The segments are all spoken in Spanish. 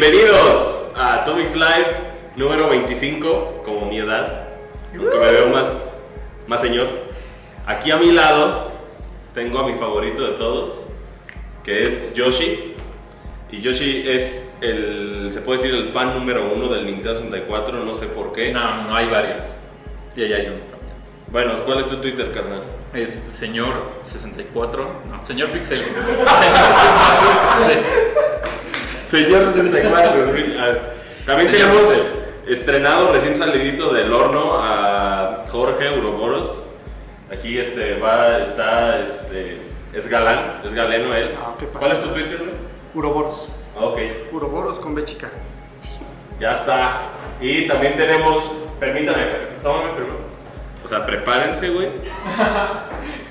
Bienvenidos a Atomics Live número 25, como mi edad, aunque me veo más señor. Aquí a mi lado tengo a mi favorito de todos, que es Yoshi. Y Yoshi es se puede decir el fan número 1 del Nintendo 64, no sé por qué. No hay varios. Y ahí hay uno también. Bueno, ¿cuál es tu Twitter, carnal? Es señor 64, no, señor Pixel. Señor 64. También Señor tenemos Pixel. estrenado recién salidito del horno a Jorge Uroboros. Aquí es galeno él. ¿Qué pasa? ¿Cuál es tu Twitter, güey? Uroboros. Ok, Uroboros con B chica. ya está. Y también tenemos, permítame, tómame primero. O sea, prepárense, güey,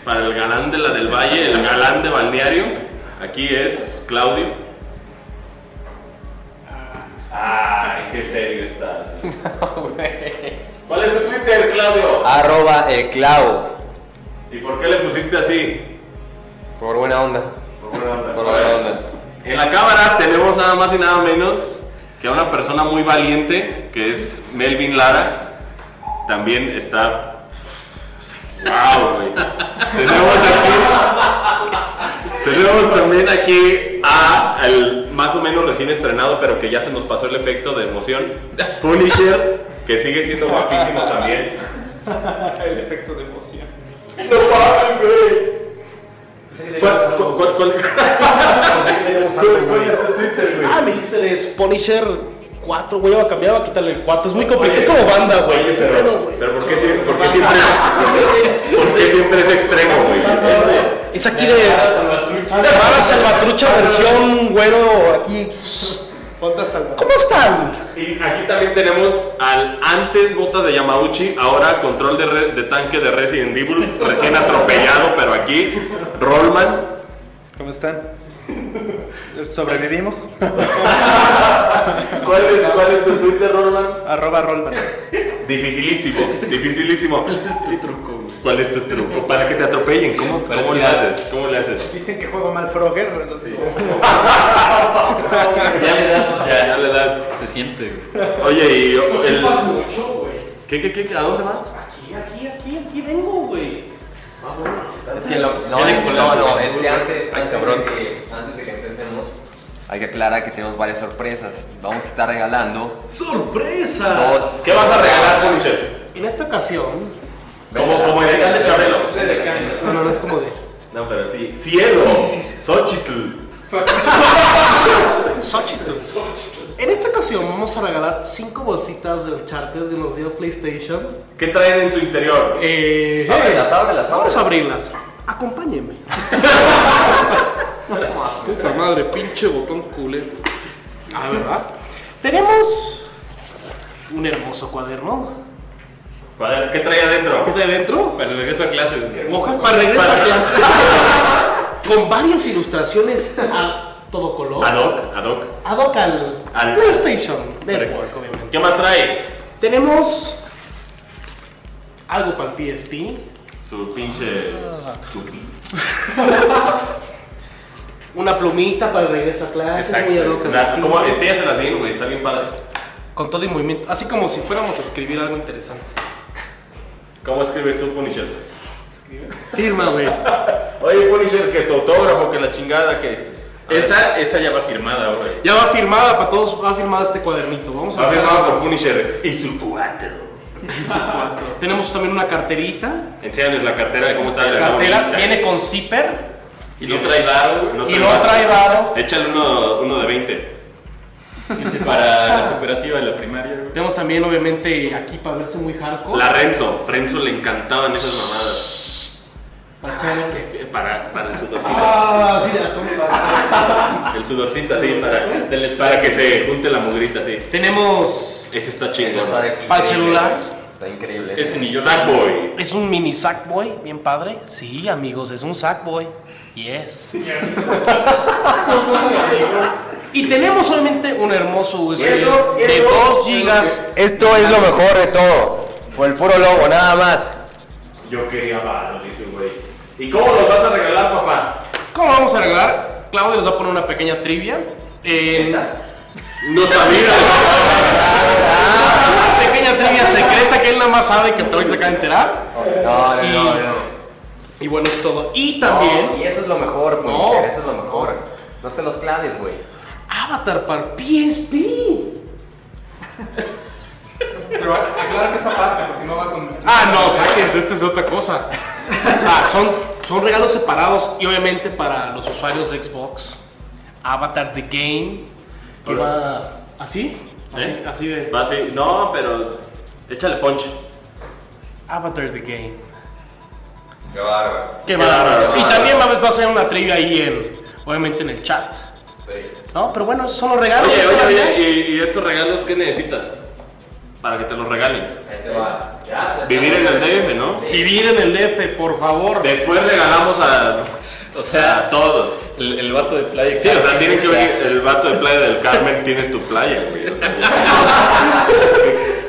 para el galán de la del Valle, el galán de balneario. Aquí es Claudio. Ay, qué serio está. ¿Cuál es tu Twitter, Claudio? @elclavo. ¿Y por qué le pusiste así? Por buena onda. Por buena onda. Por buena onda. En la cámara tenemos nada más y nada menos que a una persona muy valiente, que es Melvin Lara. También está... ¡Wow, güey! Tenemos también aquí al más o menos recién estrenado, pero que ya se nos pasó el efecto de emoción, Punisher, que sigue siendo guapísimo también. El efecto de emoción. ¡No mames, güey! ¿Cuál es tu Twitter, güey? Mi Twitter es Punisher 4, güey. Voy a cambiar, voy a quitarle el 4. Es muy complicado. Es como banda, güey. Oye, pero ¿por qué siempre es extremo, güey? Es aquí de Mara Salvatrucha versión güero. Aquí. ¿Cómo están? Y aquí también tenemos al antes botas de Yamauchi, ahora control de tanque de Resident Evil, recién atropellado, pero aquí, Rollman. ¿Cómo están? ¿Sobrevivimos? ¿Cuál es tu Twitter, Rollman? @Rollman. Dificilísimo. ¿Cuál es tu truco? Para que te atropellen, ¿cómo le haces? ¿Cómo le haces? Dicen que juego mal Frogger, entonces... Ya le da, se siente, güey. Oye, y mucho, güey. ¿Qué? ¿A dónde vas? Aquí vengo, güey. Es que antes de que empecemos, hay que aclarar que tenemos varias sorpresas. Vamos a estar regalando ¡Sorpresa! ¿Qué vas a regalar, Punisher? En esta ocasión. Como el de Chabelo. No es como de. No, pero sí. Cielo. Sí. Xochitl. Xochitl. En esta ocasión vamos a regalar 5 bolsitas de Uncharted que nos dio PlayStation. ¿Qué traen en su interior? Ábrelas. Vamos a abrirlas. Acompáñenme. Puta madre, pinche botón culero. ¿Verdad? Tenemos un hermoso cuaderno. ¿Qué trae adentro? ¿Qué trae adentro? Para el regreso a clases. Hojas para regreso a clase. Con varias ilustraciones a todo color. Ad hoc al PlayStation Network, obviamente. ¿Qué más trae? Tenemos algo para el PSP. Su pinche... Una plumita para el regreso a clase. Muy ad hoc al estilo. ¿Cómo? Enséñaselas bien, güey. Está bien padre. Con todo el movimiento. Así como si fuéramos a escribir algo interesante. ¿Cómo escribes tú, Punisher? Firma, güey. Oye, Punisher, que tu autógrafo, que la chingada, que... Esa ya va firmada, güey. Ya va firmada para todos. Va firmada este cuadernito. Vamos a Va ver. firmado por Punisher. Y su 4. Tenemos también una carterita. Enséñales la cartera, cómo está. La cartera viene con zipper. Y no trae varo, Y no trae varo. Échale uno de 20. para la cooperativa de la primaria, güey. Tenemos también, obviamente, aquí para verse muy hardcore. La Renzo le encantaban esas mamadas. Para echar el- Para el sudorcito. Sí, de la toma. El sudorcito así, para que se junte la mugrita así. Tenemos Ese está chingón. para el celular. Está increíble. Ese ni yo. Sackboy. Es un mini Sackboy, bien padre. Sí, amigos, es un Sackboy. Yes. Y tenemos obviamente un hermoso USB de 2 gigas. Esto es lo mejor de todo. Por el puro logo, nada más. Yo quería varo, dice un güey. ¿Y cómo los vas a regalar, papá? ¿Cómo vamos a arreglar? Claudio les va a poner una pequeña trivia. No sabía. Una pequeña trivia secreta que él nada más sabe que hasta ahorita acaba de enterar. No. Y bueno, es todo. Y también No, y eso es lo mejor, güey. No. Eso es lo mejor. No te los claves, güey. Avatar para PSP. Pero aclara que esa parte, porque no va con. Ah, no, sáquense, esta es otra cosa. O sea, son regalos separados y obviamente para los usuarios de Xbox. Avatar The Game, que va así, así de Va así. No, pero échale ponche. Avatar The Game. Qué bárbaro. Qué Qué bárbaro. bárbaro. Y también va a ser una trivia ahí obviamente en el chat. Sí. No, pero bueno, esos son los regalos. Oye, de esta Navidad. ¿y estos regalos qué necesitas? Para que te los regalen. Ahí te va. Ya, Vivir en el DF, ¿no? Vivir en el DF, por favor. Después regalamos O sea, a todos. el vato de playa. Sí, o sea, tienen que venir el vato de Playa del Carmen, tienes tu playa, güey. O sea,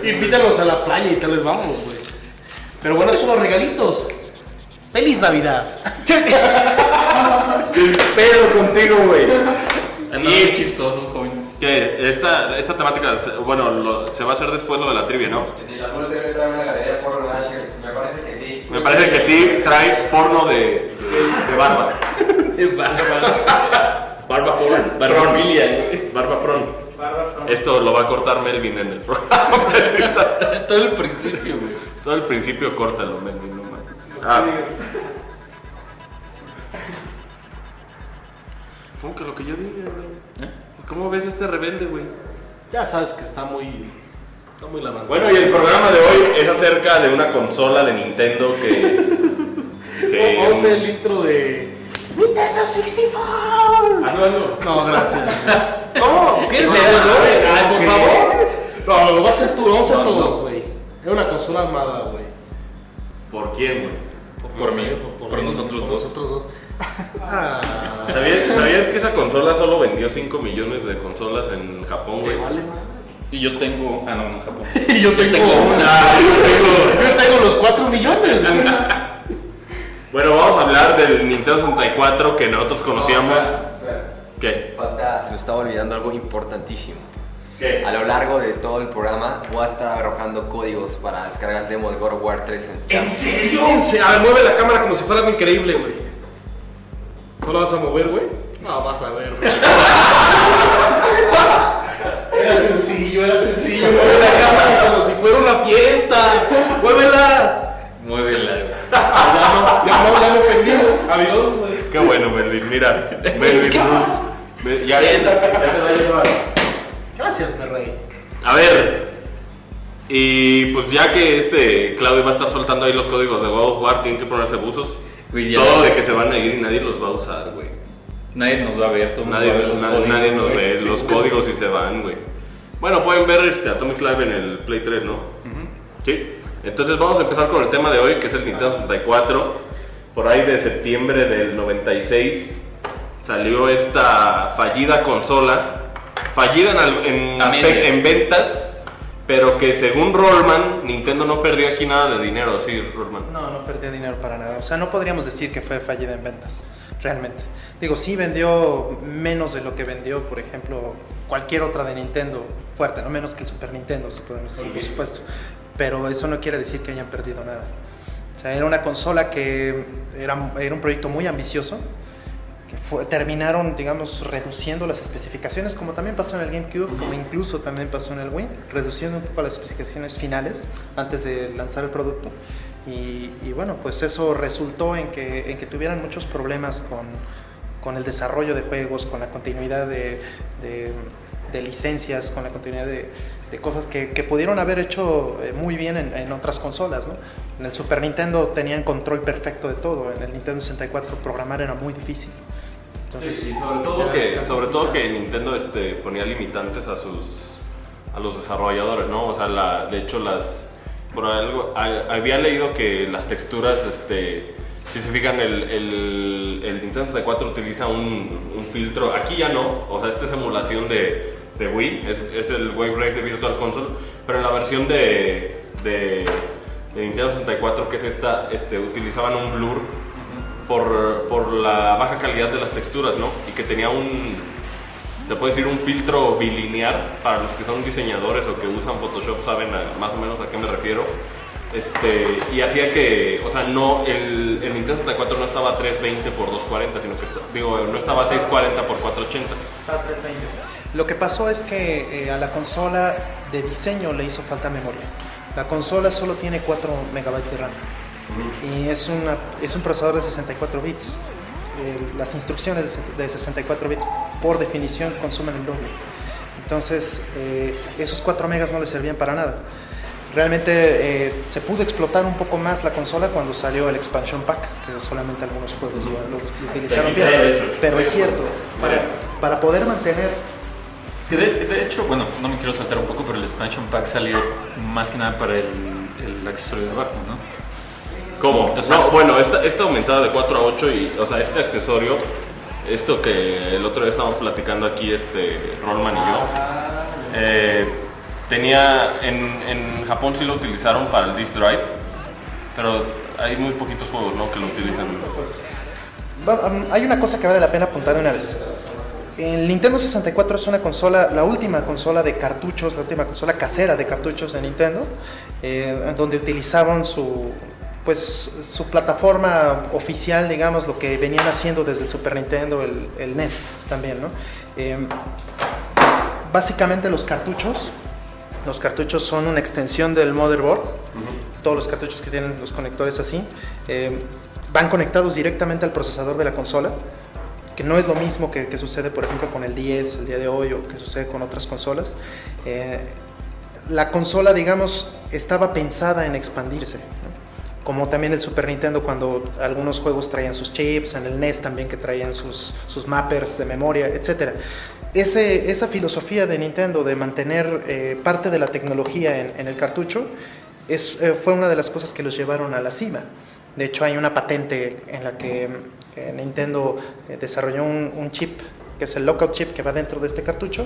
Invítanos a la playa y tal les vamos, güey. Pero bueno, esos son los regalitos. ¡Feliz Navidad! Pero contigo, güey. Andan muy chistosos, jóvenes. Que esta temática, bueno, se va a hacer después lo de la trivia, ¿no? Si la bolsa debe traer una galería porno de Asher, me parece que sí. Me parece que sí trae porno de barba. Barba porn. Barbafilia, güey. Barba pron. Esto lo va a cortar Melvin en el programa. Todo el principio, güey. Todo el principio córtalo, Melvin, no mames. Ah. ¿Cómo que lo que yo diga, güey? ¿Cómo ves este rebelde, güey? Ya sabes que está muy lavando. Bueno, y el programa de hoy es acerca de una consola de Nintendo que Vamos a hacer el intro de Nintendo 64. hazlo. No, gracias. No, ¿quieres No, hacerlo? no, Ay, por ¿qué? favor. No, lo vas a hacer tú, lo vamos a hacer No, todos, no. güey. Es una consola armada, güey. ¿Por quién, güey? Por mí, por mí, nosotros por dos. nosotros dos. Ah, ¿Sabías que esa consola solo vendió 5 millones de consolas en Japón, güey? te vale madre. Y yo tengo. Ah, no, en Japón. Y yo tengo una. Yo tengo los 4 millones, güey. Bueno, vamos a hablar del Nintendo 64 que nosotros conocíamos. Espera. ¿Qué? Falta, se me estaba olvidando algo importantísimo. ¿Qué? A lo largo de todo el programa voy a estar arrojando códigos para descargar el demo de God of War 3 en ¿En serio? A ver, mueve la cámara como si fuera algo increíble, güey. ¿No la vas a mover, güey? No, vas a ver, güey. Era sencillo, mueve la cámara como si fuera una fiesta. ¡Muévela! Muévela, güey. Ya me ofendí, güey. Adiós, güey. Qué bueno, Melvin. Mira, Melvin Rules. Ya se va a llevar. Gracias, mi rey. A ver, y pues ya que Claudio va a estar soltando ahí los códigos de God of War, tienen que ponerse buzos. Güey, ya Todo no- de que se van a ir y nadie los va a usar, güey. Nadie nos va a ver, todo el mundo Nadie, va a ver los códigos, nadie nos güey. ve los códigos y se van, güey. Bueno, pueden ver Atomic Live en el Play 3, ¿no? Sí. Entonces vamos a empezar con el tema de hoy, que es el Nintendo 64. Por ahí de septiembre del 96 salió esta fallida consola. Fallida A medias. en ventas, pero que según Rollman, Nintendo no perdió aquí nada de dinero, ¿sí, Rollman? No perdió dinero para nada. O sea, no podríamos decir que fue fallida en ventas, realmente. Digo, sí vendió menos de lo que vendió, por ejemplo, cualquier otra de Nintendo fuerte, no menos que el Super Nintendo, si podemos decir, por supuesto. Pero eso no quiere decir que hayan perdido nada. O sea, era una consola que era un proyecto muy ambicioso, que terminaron, digamos, reduciendo las especificaciones, como también pasó en el GameCube, como incluso también pasó en el Wii, reduciendo un poco las especificaciones finales antes de lanzar el producto. Y bueno, pues eso resultó en que tuvieran muchos problemas con el desarrollo de juegos, con la continuidad de licencias, con la continuidad de cosas que pudieron haber hecho muy bien en otras consolas, ¿no? En el Super Nintendo tenían control perfecto de todo, en el Nintendo 64 programar era muy difícil. Entonces, Sí, sobre todo que Nintendo ponía limitantes a los desarrolladores, ¿no? O sea, de hecho por algo había leído que las texturas, si se fijan, el Nintendo 64 utiliza un filtro. Aquí ya no, o sea, esta es emulación de Wii, es el Wave Race de Virtual Console, pero en la versión de Nintendo 64, que es esta, utilizaban un blur por la baja calidad de las texturas, ¿no? Y que tenía se puede decir un filtro bilinear. Para los que son diseñadores o que usan Photoshop saben más o menos a qué me refiero. Y hacía que, o sea, no, el Nintendo 64 no estaba a 320 por 240, sino que no estaba a 640 por 480. Estaba a 320. Lo que pasó es que a la consola de diseño le hizo falta memoria. La consola solo tiene 4 megabytes de RAM y es un procesador de 64 bits. Las instrucciones de 64 bits por definición consumen el doble. Entonces, esos 4 megas no le servían para nada. Realmente se pudo explotar un poco más la consola cuando salió el expansion pack, que solamente algunos juegos lo utilizaron bien. Pero es cierto, para poder mantener... De hecho, bueno, no me quiero saltar un poco, pero el expansion pack salió más que nada para el accesorio de abajo, ¿no? ¿Cómo? O sea, no, bueno, esta aumentada de 4 a 8 y, o sea, este accesorio, esto que el otro día estábamos platicando aquí, Rollman y yo, tenía, en Japón sí lo utilizaron para el Disk Drive, pero hay muy poquitos juegos, ¿no?, que lo utilizan. Hay una cosa que vale la pena apuntar de una vez. El Nintendo 64 es una consola, la última consola de cartuchos, la última consola casera de cartuchos de Nintendo, donde utilizaron su plataforma oficial, digamos, lo que venían haciendo desde el Super Nintendo, el NES también, ¿no? Básicamente los cartuchos son una extensión del motherboard. Todos los cartuchos que tienen los conectores así van conectados directamente al procesador de la consola, que no es lo mismo que sucede, por ejemplo, con el 10 el día de hoy, o que sucede con otras consolas. La consola, digamos, estaba pensada en expandirse, ¿no? Como también el Super Nintendo, cuando algunos juegos traían sus chips, en el NES también, que traían sus mappers de memoria, etc. Esa filosofía de Nintendo de mantener parte de la tecnología en el cartucho fue una de las cosas que los llevaron a la cima. De hecho, hay una patente en la que Nintendo desarrolló un chip, que es el lockout chip, que va dentro de este cartucho,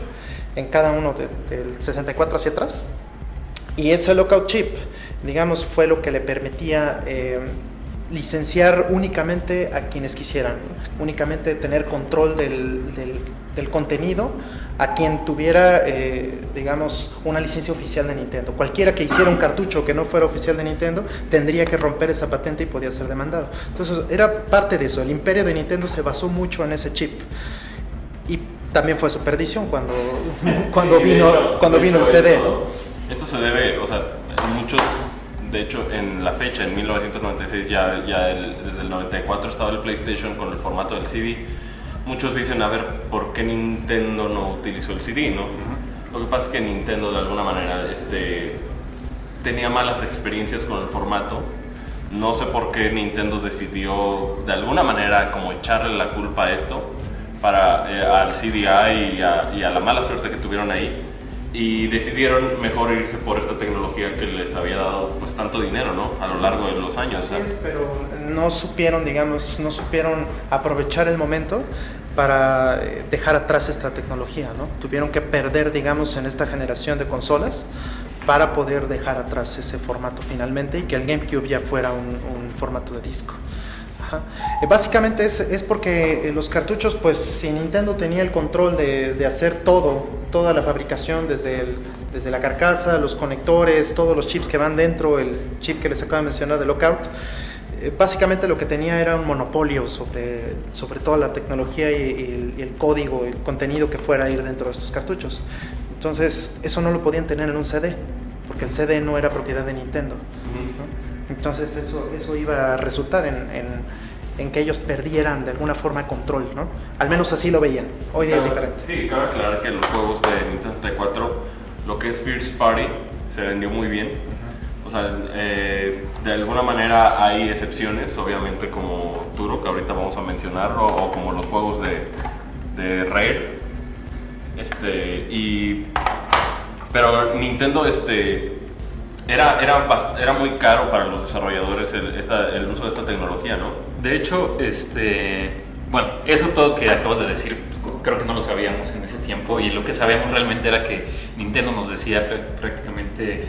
en cada uno del 64 hacia atrás. Y ese lockout chip, digamos, fue lo que le permitía licenciar únicamente a quienes quisieran, ¿no? Únicamente tener control del contenido a quien tuviera, digamos, una licencia oficial de Nintendo. Cualquiera que hiciera un cartucho que no fuera oficial de Nintendo tendría que romper esa patente y podía ser demandado. Entonces era parte de eso. El imperio de Nintendo se basó mucho en ese chip, y también fue su perdición cuando vino el CD, ¿no? Esto se debe, o sea, muchos, de hecho, en la fecha, en 1996, desde el 94 estaba el PlayStation con el formato del CD. Muchos dicen, a ver, ¿por qué Nintendo no utilizó el CD, no? Lo que pasa es que Nintendo, de alguna manera, tenía malas experiencias con el formato. No sé por qué Nintendo decidió, de alguna manera, como echarle la culpa a esto, al CDI y a la mala suerte que tuvieron ahí. Y decidieron mejor irse por esta tecnología que les había dado pues tanto dinero, ¿no?, a lo largo de los años. Así es, pero no supieron aprovechar el momento para dejar atrás esta tecnología, ¿no? Tuvieron que perder, digamos, en esta generación de consolas para poder dejar atrás ese formato finalmente, y que el GameCube ya fuera un formato de disco. Básicamente es porque los cartuchos, pues si Nintendo tenía el control de hacer toda la fabricación, desde la carcasa, los conectores, todos los chips que van dentro, el chip que les acabo de mencionar de Lockout, básicamente lo que tenía era un monopolio sobre toda la tecnología y el código, el contenido que fuera a ir dentro de estos cartuchos. Entonces eso no lo podían tener en un CD, porque el CD no era propiedad de Nintendo, ¿no? Entonces eso iba a resultar en que ellos perdieran de alguna forma control, ¿no? Al menos así lo veían. Hoy día es diferente. Sí, cabe aclarar que los juegos de Nintendo 64, lo que es First Party, se vendió muy bien. O sea, de alguna manera hay excepciones, obviamente, como Turok, que ahorita vamos a mencionar, o como los juegos de Rare. Pero Nintendo era muy caro para los desarrolladores el uso de esta tecnología, ¿no? De hecho, bueno, eso todo que acabas de decir, creo que no lo sabíamos en ese tiempo, y lo que sabemos realmente era que Nintendo nos decía prácticamente,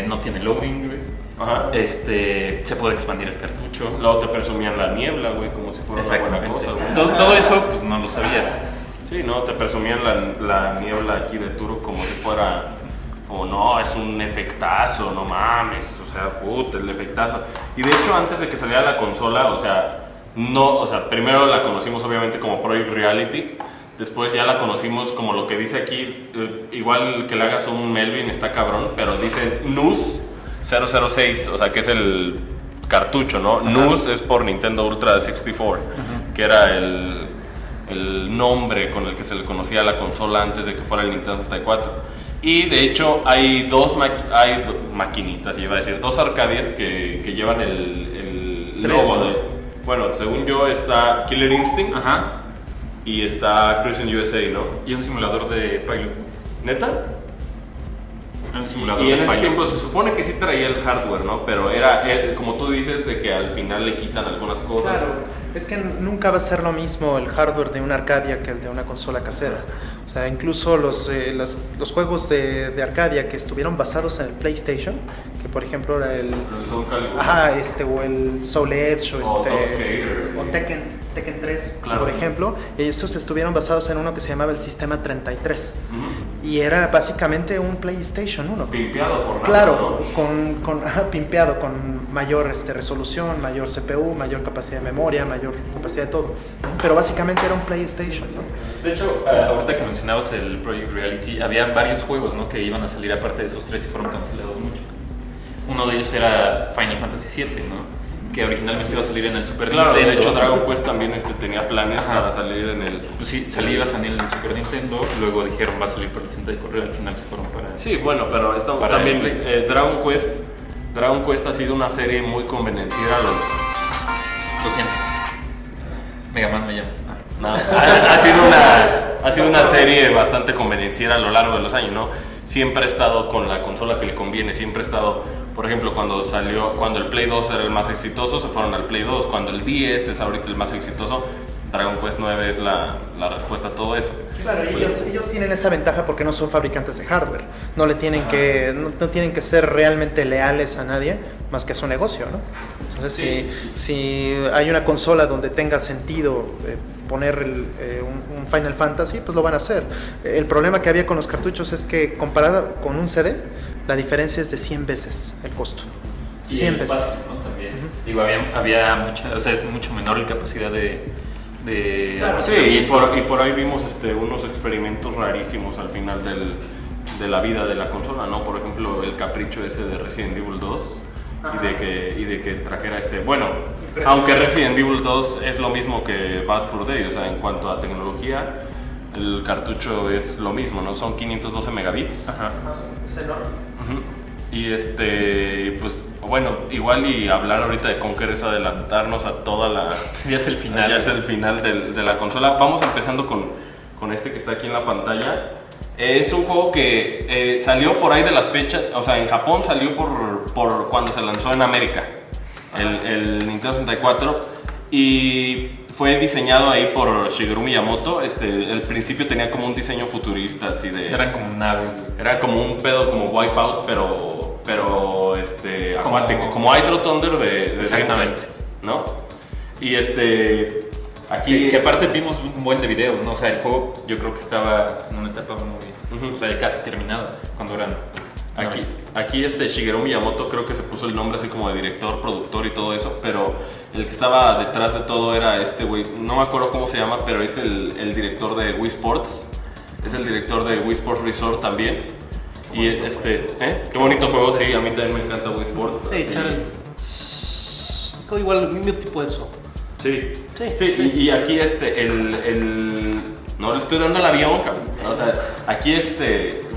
no tiene loading, güey. Ajá. Se puede expandir el cartucho. Luego te presumían la niebla, güey, como si fuera una buena cosa, güey. Todo eso, pues no lo sabías. Sí, no, te presumían la niebla aquí de Turok como si fuera, como no, es un efectazo, no mames, o sea, puta, el efectazo. Y de hecho, antes de que saliera la consola, o sea, no, o sea, primero la conocimos obviamente como Project Reality, después ya la conocimos como lo que dice aquí, igual que le hagas un Melvin está cabrón, pero dice NUS 006, o sea, que es el cartucho, ¿no? Ajá. NUS es por Nintendo Ultra 64, que era el nombre con el que se le conocía a la consola antes de que fuera el Nintendo 64. Y de hecho hay dos maquinitas, iba a decir, dos Arcadias que llevan el logo de... Bueno, según yo está Killer Instinct. Ajá. Y está Cruising USA, ¿no? Y un simulador de Pilot. ¿Neta? Un simulador y en de ese Pilot. tiempo se supone que sí traía el hardware, ¿no? Pero era, como tú dices, de que al final le quitan algunas cosas. Claro, es que nunca va a ser lo mismo el hardware de una Arcadia que el de una consola casera. O sea, incluso los juegos de Arcadia que estuvieron basados en el PlayStation, que por ejemplo era el Soul Calibur. Ajá, o el Soul Edge o Tekken 3, claro, por ejemplo, esos estuvieron basados en uno que se llamaba el Sistema 33 y era básicamente un PlayStation 1. Pimpeado por nada, claro, ¿no? Pimpeado con mayor resolución, mayor CPU, mayor capacidad de memoria, mayor capacidad de todo, ¿no? Pero básicamente era un PlayStation, ¿no? De hecho, ahorita que mencionabas el Project Reality, había varios juegos, ¿no?, que iban a salir aparte de esos tres y fueron cancelados muchos. Uno de ellos era Final Fantasy VII, ¿no?, que originalmente iba a salir en el Super Nintendo. Nintendo. De hecho, Dragon Quest también tenía planes para salir en el... Pues sí, iba a salir en el Super Nintendo, luego dijeron va a salir para el 64 y al final se fueron para... Sí, bueno, pero también Dragon Quest ha sido una serie muy convenenciera. Lo siento. Mega Man me llama. No, ha sido una serie bastante convenenciera a lo largo de los años, ¿no? Siempre ha estado con la consola que le conviene, siempre ha estado, por ejemplo, cuando el Play 2 era el más exitoso, se fueron al Play 2, cuando el 10 es ahorita el más exitoso, Dragon Quest 9 es la respuesta a todo eso. Claro, ellos tienen esa ventaja porque no son fabricantes de hardware, no tienen que ser realmente leales a nadie más que a su negocio, ¿no? Entonces, si hay una consola donde tenga sentido poner un Final Fantasy, pues lo van a hacer. El problema que había con los cartuchos es que comparado con un CD, la diferencia es de 100 veces el costo. 100 veces. Espacio, ¿no? También. Digo, había mucha, o sea, es mucho menor la capacidad de sí, y por ahí vimos unos experimentos rarísimos al final de la vida de la consola, ¿no? Por ejemplo, el capricho ese de Resident Evil 2 y de que trajera bueno, aunque Resident Evil 2 es lo mismo que Bad Fur Day, o sea, en cuanto a tecnología, el cartucho es lo mismo, ¿no? Son 512 megabits. Ajá. Es enorme. Y pues bueno, igual y hablar ahorita de Conker es adelantarnos a toda la... Ya es el final. Ya es el final de la consola. Vamos empezando con este que está aquí en la pantalla. Es un juego que salió por ahí de las fechas, o sea, en Japón salió por cuando se lanzó en América, el Nintendo 64, y fue diseñado ahí por Shigeru Miyamoto. El principio tenía como un diseño futurista, así de... Eran como naves. Era como un pedo como Wipeout, pero acuático, como Hydro Thunder de Exactamente, ¿no? Y aquí... Que aparte vimos un buen de videos, ¿no? O sea, el juego yo creo que estaba en una etapa muy... O sea, casi terminada, cuando eran... Aquí Shigeru Miyamoto creo que se puso el nombre así como de director, productor y todo eso, pero el que estaba detrás de todo era güey, no me acuerdo cómo se llama, pero es el director de Wii Sports, es el director de Wii Sports Resort también. Y qué bonito juego, sí, a mí también me encanta Wii Sports. Sí, igual el mismo tipo de eso. Sí. Y aquí no le estoy dando el avión, cabrón. O sea, aquí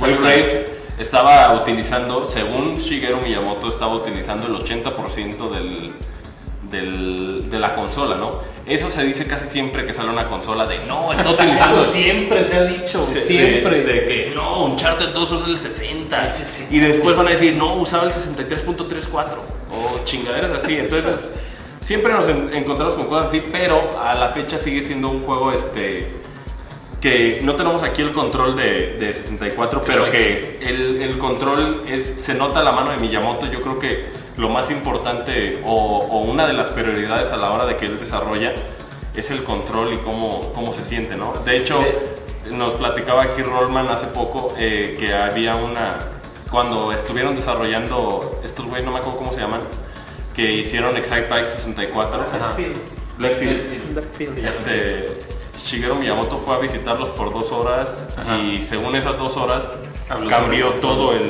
Wave Race estaba utilizando, según Shigeru Miyamoto, estaba utilizando el 80% de la consola, ¿no? Eso se dice casi siempre que sale una consola de no, está utilizando. Eso siempre se ha dicho, siempre. De que no, Uncharted 2 usa el 60. Y después van a decir, no, usaba el 63.34 o chingaderas así. Entonces, siempre nos encontramos con cosas así, pero a la fecha sigue siendo un juego que no tenemos aquí el control de 64, pero que el control se nota la mano de Miyamoto. Yo creo que lo más importante o una de las prioridades a la hora de que él desarrolla es el control y cómo se siente, ¿no? De hecho, nos platicaba aquí Rollman hace poco que había cuando estuvieron desarrollando estos güeyes, no me acuerdo cómo se llaman, que hicieron Excitebike 64. Blackfield. Shigeru Miyamoto fue a visitarlos por 2 horas. Ajá. Y según esas 2 horas Habló cambió sobre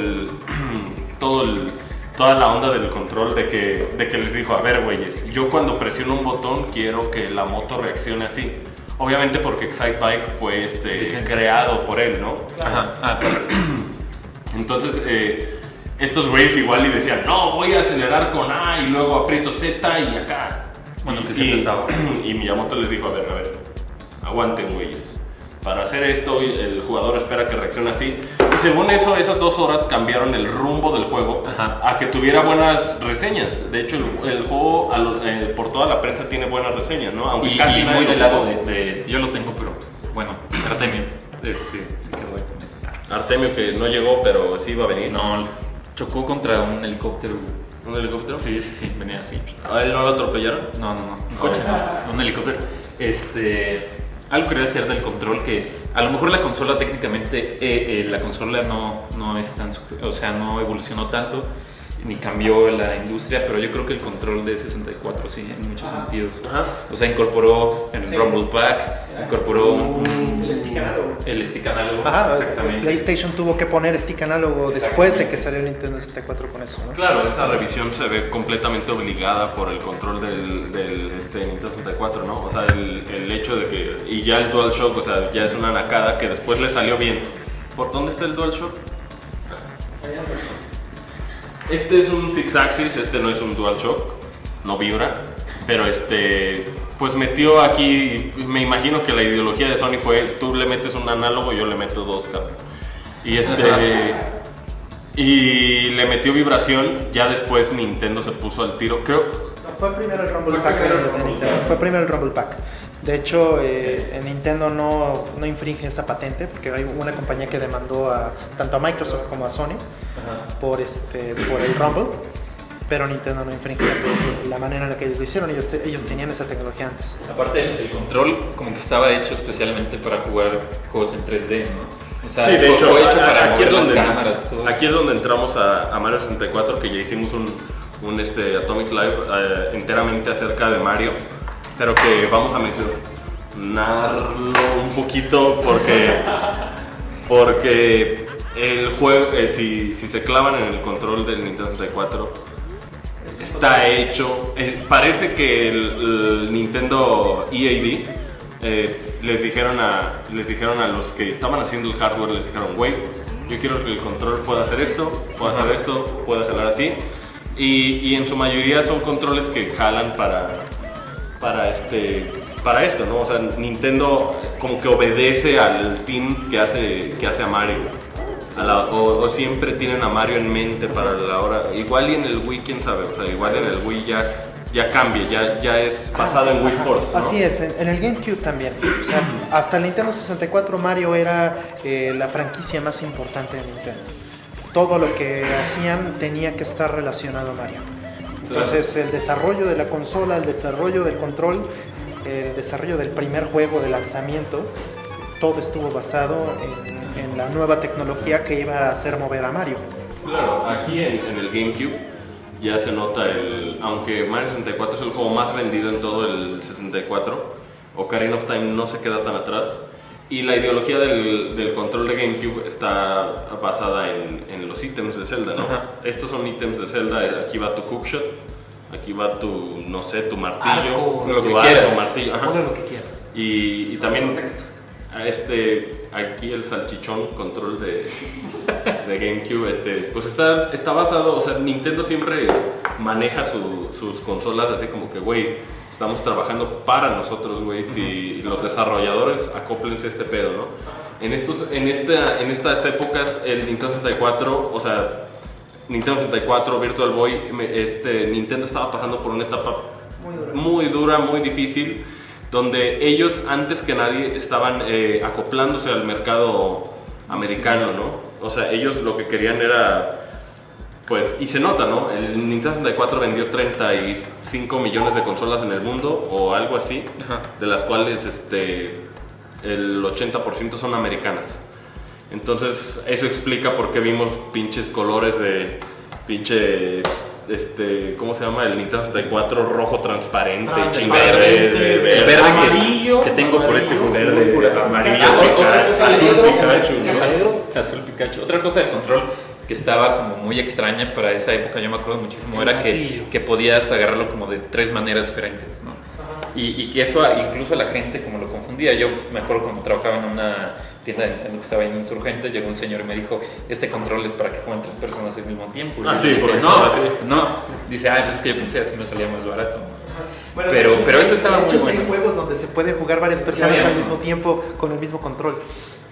toda la onda del control de que les dijo, a ver güeyes, yo cuando presiono un botón quiero que la moto reaccione así. Obviamente porque Excitebike fue creado por él, ¿no? Ajá. Entonces estos güeyes igual y decían, no, voy a acelerar con A y luego aprieto Z y acá. Bueno, que siempre estaba. Y Miyamoto les dijo, a ver, aguanten güeyes. Para hacer esto el jugador espera que reaccione así. Y según eso, esas 2 horas cambiaron el rumbo del juego. Ajá. A que tuviera buenas reseñas. De hecho, el juego por toda la prensa tiene buenas reseñas, ¿no? Aunque casi y nadie muy lo del lado jugó. yo lo tengo, pero bueno, Artemio, se quedó ahí. Artemio que no llegó, pero sí iba a venir. No, chocó contra un helicóptero. ¿Un helicóptero? Sí, venía así. ¿A él no lo atropellaron? No, un coche, no, un helicóptero. Algo quería decir del control, que a lo mejor la consola técnicamente, la consola no es tan, o sea, no evolucionó tanto, ni cambió la industria, pero yo creo que el control de 64 sí, en muchos sentidos. Ajá. O sea, incorporó el Rumble Pack, incorporó el stick análogo. Ajá, exactamente. PlayStation tuvo que poner stick análogo después de que salió el Nintendo 64 con eso, ¿no? Claro, esa revisión se ve completamente obligada por el control del Nintendo 64, ¿no? O sea, el hecho de que... Y ya el DualShock, o sea, ya es una nacada que después le salió bien. ¿Por dónde está el DualShock? Este es un 6-axis, este no es un DualShock, no vibra, pero pues metió aquí, me imagino que la ideología de Sony fue, tú le metes un análogo, yo le meto 2, cabrón. Y y le metió vibración, ya después Nintendo se puso al tiro, creo. Fue primero el Rumble Pack de Nintendo. Fue primero el Rumble Pack. De hecho, Nintendo no infringe esa patente porque hay una compañía que demandó tanto a Microsoft como a Sony por el Rumble, pero Nintendo no infringe la manera en la que ellos lo hicieron. Ellos tenían esa tecnología antes. Aparte, el control como que estaba hecho especialmente para jugar juegos en 3D, ¿no? O sea, Sí, de hecho, fue hecho para aquí, mover es donde, las cámaras y todo eso. aquí es donde entramos a Mario 64, que ya hicimos un Atomic Live enteramente acerca de Mario, pero que vamos a mencionarlo un poquito porque el juego, si se clavan en el control del Nintendo 64, está hecho, parece que el Nintendo EAD les dijeron a los que estaban haciendo el hardware, les dijeron, güey, yo quiero que el control pueda hacer esto, pueda jalar así, y en su mayoría son controles que jalan para esto, ¿no? O sea, Nintendo como que obedece al team que hace a Mario. O siempre tienen a Mario en mente para la hora. Igual y en el Wii, quién sabe, o sea, igual en el Wii ya cambia, ya es basado en Wii Sports, ¿no? Así es, en el GameCube también. O sea, hasta el Nintendo 64 Mario era la franquicia más importante de Nintendo. Todo lo que hacían tenía que estar relacionado a Mario. Entonces, el desarrollo de la consola, el desarrollo del control, el desarrollo del primer juego de lanzamiento, todo estuvo basado en la nueva tecnología que iba a hacer mover a Mario. Claro, aquí en el GameCube ya se nota aunque Mario 64 es el juego más vendido en todo el 64, Ocarina of Time no se queda tan atrás, y la ideología del control de GameCube está basada en los ítems de Zelda, ¿no? Ajá. Estos son ítems de Zelda, aquí va tu hookshot, aquí va tu, no sé, tu martillo, Arco, lo tu que arco, quieras. martillo, ajá. Ponle lo que quieras. Y también aquí el salchichón control de GameCube, pues está basado, o sea, Nintendo siempre maneja esta consolas así como que, güey, estamos trabajando para nosotros, güey, si los desarrolladores acóplense este pedo, ¿no? En estas épocas el Nintendo 64, o sea, Nintendo 64, Virtual Boy, Nintendo estaba pasando por una etapa muy dura, muy difícil, donde ellos antes que nadie estaban acoplándose al mercado americano, ¿no? O sea, ellos lo que querían era, pues, y se nota, ¿no? El Nintendo 64 vendió 35 millones de consolas en el mundo o algo así, Ajá. de las cuales el 80% son americanas. Entonces eso explica por qué vimos pinches colores de pinche, ¿cómo se llama? El Nintendo 64 rojo transparente, verde amarillo, que tengo por este juego. verde, amarillo, Azul Pikachu. Otra cosa del control que estaba como muy extraña para esa época, yo me acuerdo muchísimo, era que podías agarrarlo como de 3 maneras diferentes, ¿no? Y que eso incluso a la gente como lo confundía. Yo me acuerdo cuando trabajaba en una tienda de Nintendo que estaba en Insurgentes, llegó un señor y me dijo, este control es para que jueguen 3 personas al mismo tiempo. Y sí, dije, porque no, dice, pues es que yo pensé así me salía más barato. Bueno, pero de hecho, eso sí, estaba de muy hecho, bueno. hay juegos donde se puede jugar varias personas había al mismo unos. tiempo con el mismo control.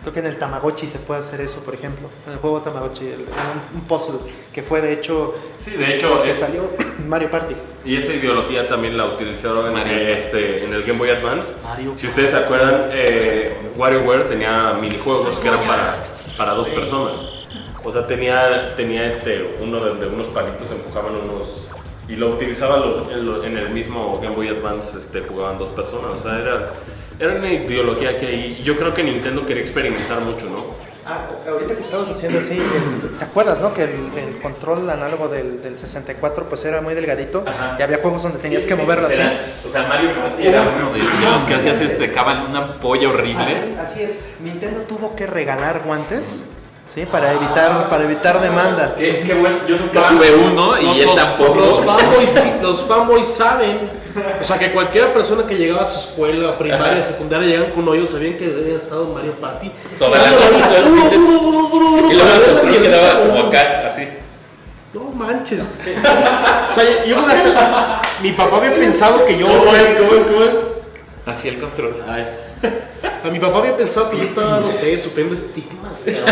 Creo que en el Tamagotchi se puede hacer eso, por ejemplo. En el juego Tamagotchi, un puzzle que fue de hecho, porque salió Mario Party. Y esa ideología también la utilizaron en el Game Boy Advance. Mario. Si ustedes se acuerdan, WarioWare tenía minijuegos que eran para 2 personas. O sea, tenía uno donde unos palitos empujaban unos... Y lo utilizaban en el mismo Game Boy Advance, jugaban 2 personas. O sea, era una ideología que ahí... Yo creo que Nintendo quería experimentar mucho, ¿no? Ahorita que estabas haciendo así, ¿te acuerdas, no? Que el control análogo del 64 pues era muy delgadito. Ajá. Y había juegos donde tenías que moverlo así. O sea, Mario Party era uno de los que hacías cabal una polla horrible. Así es. Nintendo tuvo que regalar guantes, ¿sí? Para evitar demanda. Qué bueno, yo nunca tuve uno y él tampoco. Los fanboys saben. O sea, que cualquier persona que llegaba a su escuela, primaria, secundaria, llegaban con un hoyo, sabían que había estado en Mario Party. Toda la noche, todo el fin de semana. Y luego el control quedaba como acá, así. No manches. O sea, yo creo que hasta mi papá había pensado que yo... ¿Cómo es? Así el control. O sea, mi papá había pensado que yo estaba, no sé, sufriendo estigmas. Que tenía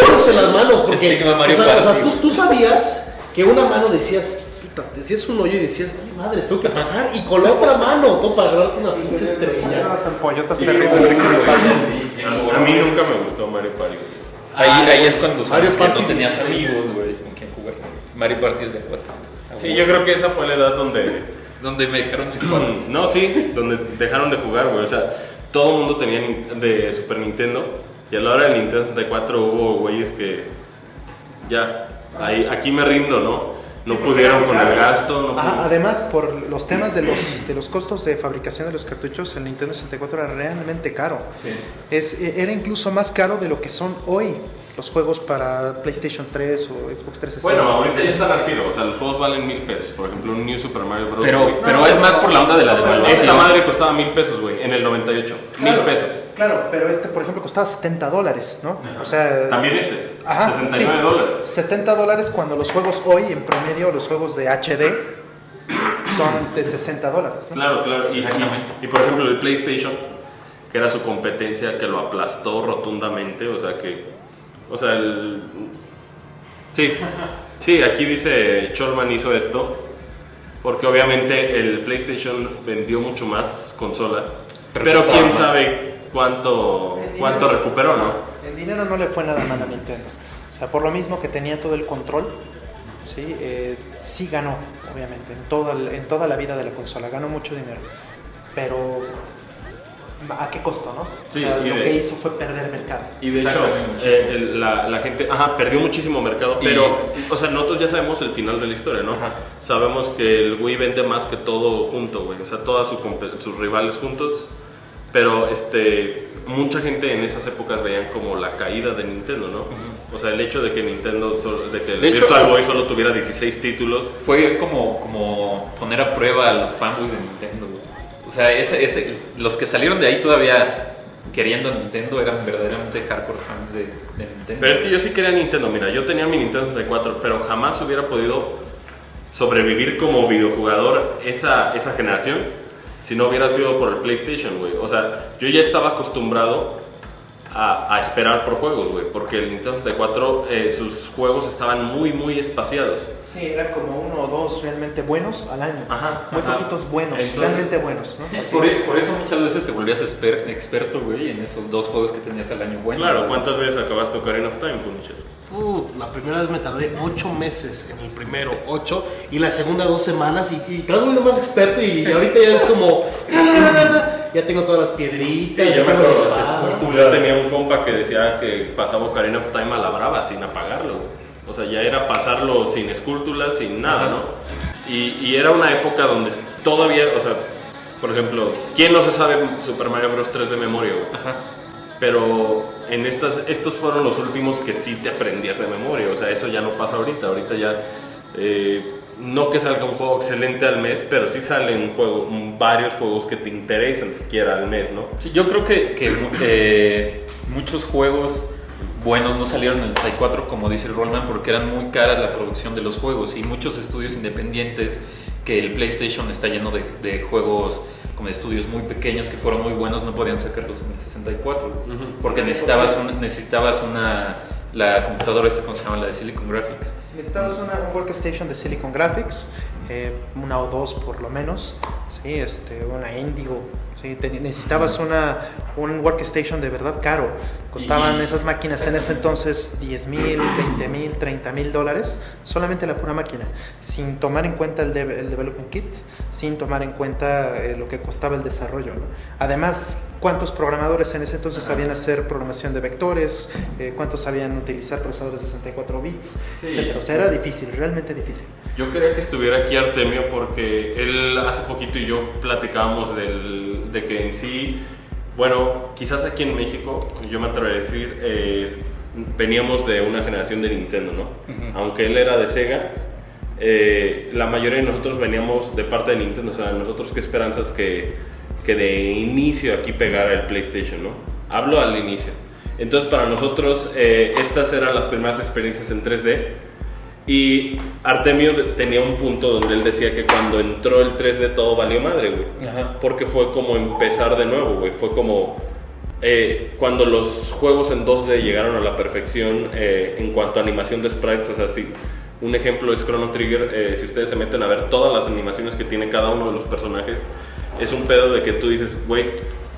hoyos en las manos. Porque, Estigma Mario o sea, Party. tú sabías que una mano decías, puta, decías un hoyo y decías, ay madre, tengo que pasar. Y con la otra mano, todo para agarrarte una pinche estrella. Las ampollotas terribles. A mí nunca me gustó Mario Party. Ahí es cuando Mario sabes que Party no tenías 16. amigos, güey, con quien jugar. Mario Party es de 4. Sí, yo creo que esa fue la edad donde me dejaron mis cuates. no, sí, donde dejaron de jugar, güey. O sea, todo el mundo tenía de Super Nintendo. Y a la hora del Nintendo 64 hubo güeyes que ya, aquí me rindo, ¿no? No pudieron con el gasto. Además, por los temas de los costos de fabricación de los cartuchos, el Nintendo 64 era realmente caro. Sí. Era incluso más caro de lo que son hoy los juegos para PlayStation 3 o Xbox 360. Bueno, ahorita ya están al tiro. O sea, los juegos valen $1,000. Por ejemplo, un New Super Mario Bros. Pero es más por la onda de la devaluación. Esta madre costaba $1,000, güey, en el 98. Claro, $1,000. Claro, pero por ejemplo, costaba $70, ¿no? O sea, También ajá, $69. sí, $70 cuando los juegos hoy, en promedio, los juegos de HD son de $60, ¿no? Claro. Y por ejemplo, el PlayStation, que era su competencia, que lo aplastó rotundamente. Sí, aquí dice Cholman hizo esto porque obviamente el PlayStation vendió mucho más consolas, pero quién sabe cuánto recuperó, ¿no? El dinero no le fue nada mal a Nintendo. O sea, por lo mismo que tenía todo el control, sí ganó, obviamente, en toda la vida de la consola. Ganó mucho dinero. Pero, ¿a qué costo, no? Sí, o sea, lo que hizo fue perder mercado. Y de hecho, la gente perdió muchísimo mercado, pero, o sea, nosotros ya sabemos el final de la historia, ¿no? Ajá. Sabemos que el Wii vende más que todo junto, güey, o sea, todos sus rivales juntos, pero, mucha gente en esas épocas veían como la caída de Nintendo, ¿no? Uh-huh. O sea, el hecho de que el Virtual Boy solo tuviera 16 títulos. Fue como poner a prueba a los fanboys de Nintendo, güey. O sea, los que salieron de ahí todavía queriendo Nintendo eran verdaderamente hardcore fans de Nintendo. Pero es que yo sí quería Nintendo. Mira, yo tenía mi Nintendo 64, pero jamás hubiera podido sobrevivir como videojugador esa generación si no hubiera sido por el PlayStation, güey. O sea, yo ya estaba acostumbrado a esperar por juegos, güey, porque el Nintendo 64, sus juegos estaban muy, muy espaciados. Sí, eran como 1 o 2 realmente buenos al año. Muy poquitos buenos, entonces, realmente buenos, ¿no? Por eso muchas veces te volvías experto, güey, en esos 2 juegos que tenías al año bueno. Claro, ¿cuántas veces acabaste Ocarina of Time, Punisher? La primera vez me tardé 8 meses en el primero, 8, y la segunda 2 semanas, y cada vez más experto, y ahorita ya es como... ya tengo todas las piedritas. Sí, yo me tengo la acuerdo, espada. yo tenía un compa que decía que pasaba Ocarina of Time a la brava sin apagarlo, güey. O sea, ya era pasarlo sin esculturas, sin nada, ¿no? Y era una época donde todavía, o sea, por ejemplo, ¿quién no se sabe Super Mario Bros. 3 de memoria, güey? Pero en estos fueron los últimos que sí te aprendías de memoria, o sea, eso ya no pasa ahorita ya... no que salga un juego excelente al mes, pero sí salen varios juegos que te interesan siquiera al mes, ¿no? Sí, yo creo que muchos juegos buenos no salieron en el 64, como dice Rollman, porque eran muy caras la producción de los juegos y muchos estudios independientes, que el PlayStation está lleno de juegos como de estudios muy pequeños que fueron muy buenos, no podían sacarlos en el 64, porque necesitabas la computadora esta, ¿cómo se llama? La de Silicon Graphics. Necesitabas un workstation de Silicon Graphics, una o dos por lo menos, ¿sí? Una Indigo. Sí, necesitabas un workstation de verdad caro. Costaban esas máquinas en ese entonces $10,000, $20,000, $30,000, solamente la pura máquina, sin tomar en cuenta el development kit, sin tomar en cuenta lo que costaba el desarrollo, ¿no? Además, ¿cuántos programadores en ese entonces sabían hacer programación de vectores? ¿Cuántos sabían utilizar procesadores de 64 bits? Etcétera. O sea, era difícil, realmente difícil. Yo quería que estuviera aquí Artemio porque él hace poquito y yo platicábamos de que en sí, bueno, quizás aquí en México, yo me atrevería a decir, veníamos de una generación de Nintendo, ¿no? Aunque él era de Sega, la mayoría de nosotros veníamos de parte de Nintendo, o sea, nosotros qué esperanzas que de inicio aquí pegara el PlayStation, ¿no? Hablo al inicio. Entonces para nosotros estas eran las primeras experiencias en 3D. Y Artemio tenía un punto donde él decía que cuando entró el 3D todo valió madre, güey. Porque fue como empezar de nuevo, güey. Fue como cuando los juegos en 2D llegaron a la perfección en cuanto a animación de sprites. O sea, si un ejemplo es Chrono Trigger, si ustedes se meten a ver todas las animaciones que tiene cada uno de los personajes, es un pedo de que tú dices, güey,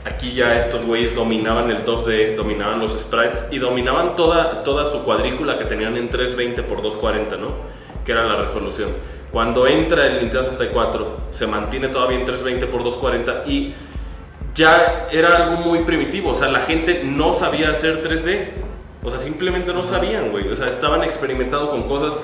aquí ya estos güeyes dominaban el 2D, dominaban los sprites y dominaban toda su cuadrícula que tenían en 320 x 240, ¿no? Que era la resolución. Cuando entra el Nintendo 64, se mantiene todavía en 320 x 240 y ya era algo muy primitivo. O sea, la gente no sabía hacer 3D. O sea, simplemente no sabían, güey. O sea, estaban experimentando con cosas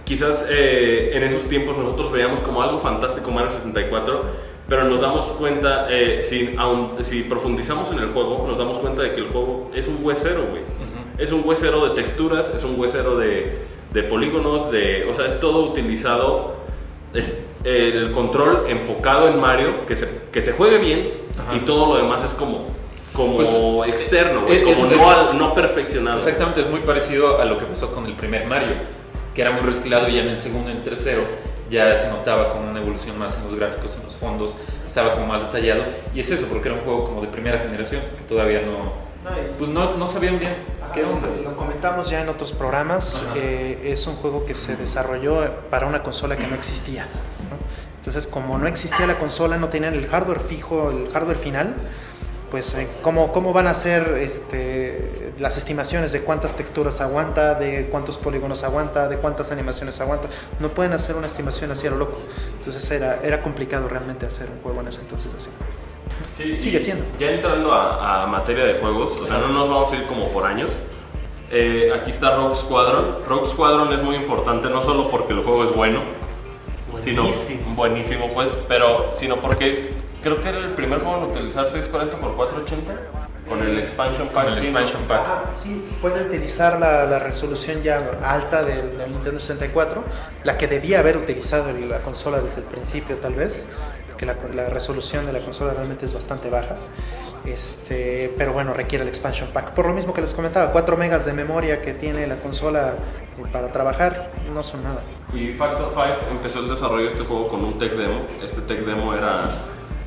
quizás en esos tiempos nosotros veíamos como algo fantástico Mario 64, pero nos damos cuenta, si profundizamos en el juego, nos damos cuenta de que el juego es un huesero, güey. Es un huesero de texturas, es un huesero de polígonos, o sea, es todo utilizado, es el control enfocado en Mario, que se juegue bien, y todo lo demás es como pues, externo, güey, no perfeccionado. Exactamente, es muy parecido a lo que pasó con el primer Mario, que era muy reciclado, y ya en el segundo y en el tercero ya se notaba como una evolución más en los gráficos, en los fondos, estaba como más detallado, y es eso, porque era un juego como de primera generación, que todavía no sabían bien qué onda. Lo comentamos ya en otros programas, es un juego que se desarrolló para una consola que no existía, ¿no? Entonces, como no existía la consola, no tenían el hardware fijo, el hardware final, pues ¿cómo van a hacer las estimaciones de cuántas texturas aguanta, de cuántos polígonos aguanta, de cuántas animaciones aguanta? No pueden hacer una estimación así a lo loco. Entonces era complicado realmente hacer un juego en ese entonces así. Sí, sigue siendo. Ya entrando a materia de juegos, o sea, no nos vamos a ir como por años. Aquí está Rogue Squadron. Rogue Squadron es muy importante, no solo porque el juego es bueno, buenísimo pues, sino porque creo que era el primer juego en utilizar 640 x 480 con el expansion pack. Sí, puede utilizar la resolución ya alta del Nintendo 64, la que debía haber utilizado la consola desde el principio tal vez, porque la resolución de la consola realmente es bastante baja. Pero bueno, requiere el expansion pack. Por lo mismo que les comentaba, 4 megas de memoria que tiene la consola para trabajar no son nada. Y Factor 5 empezó el desarrollo de este juego con un tech demo. Este tech demo era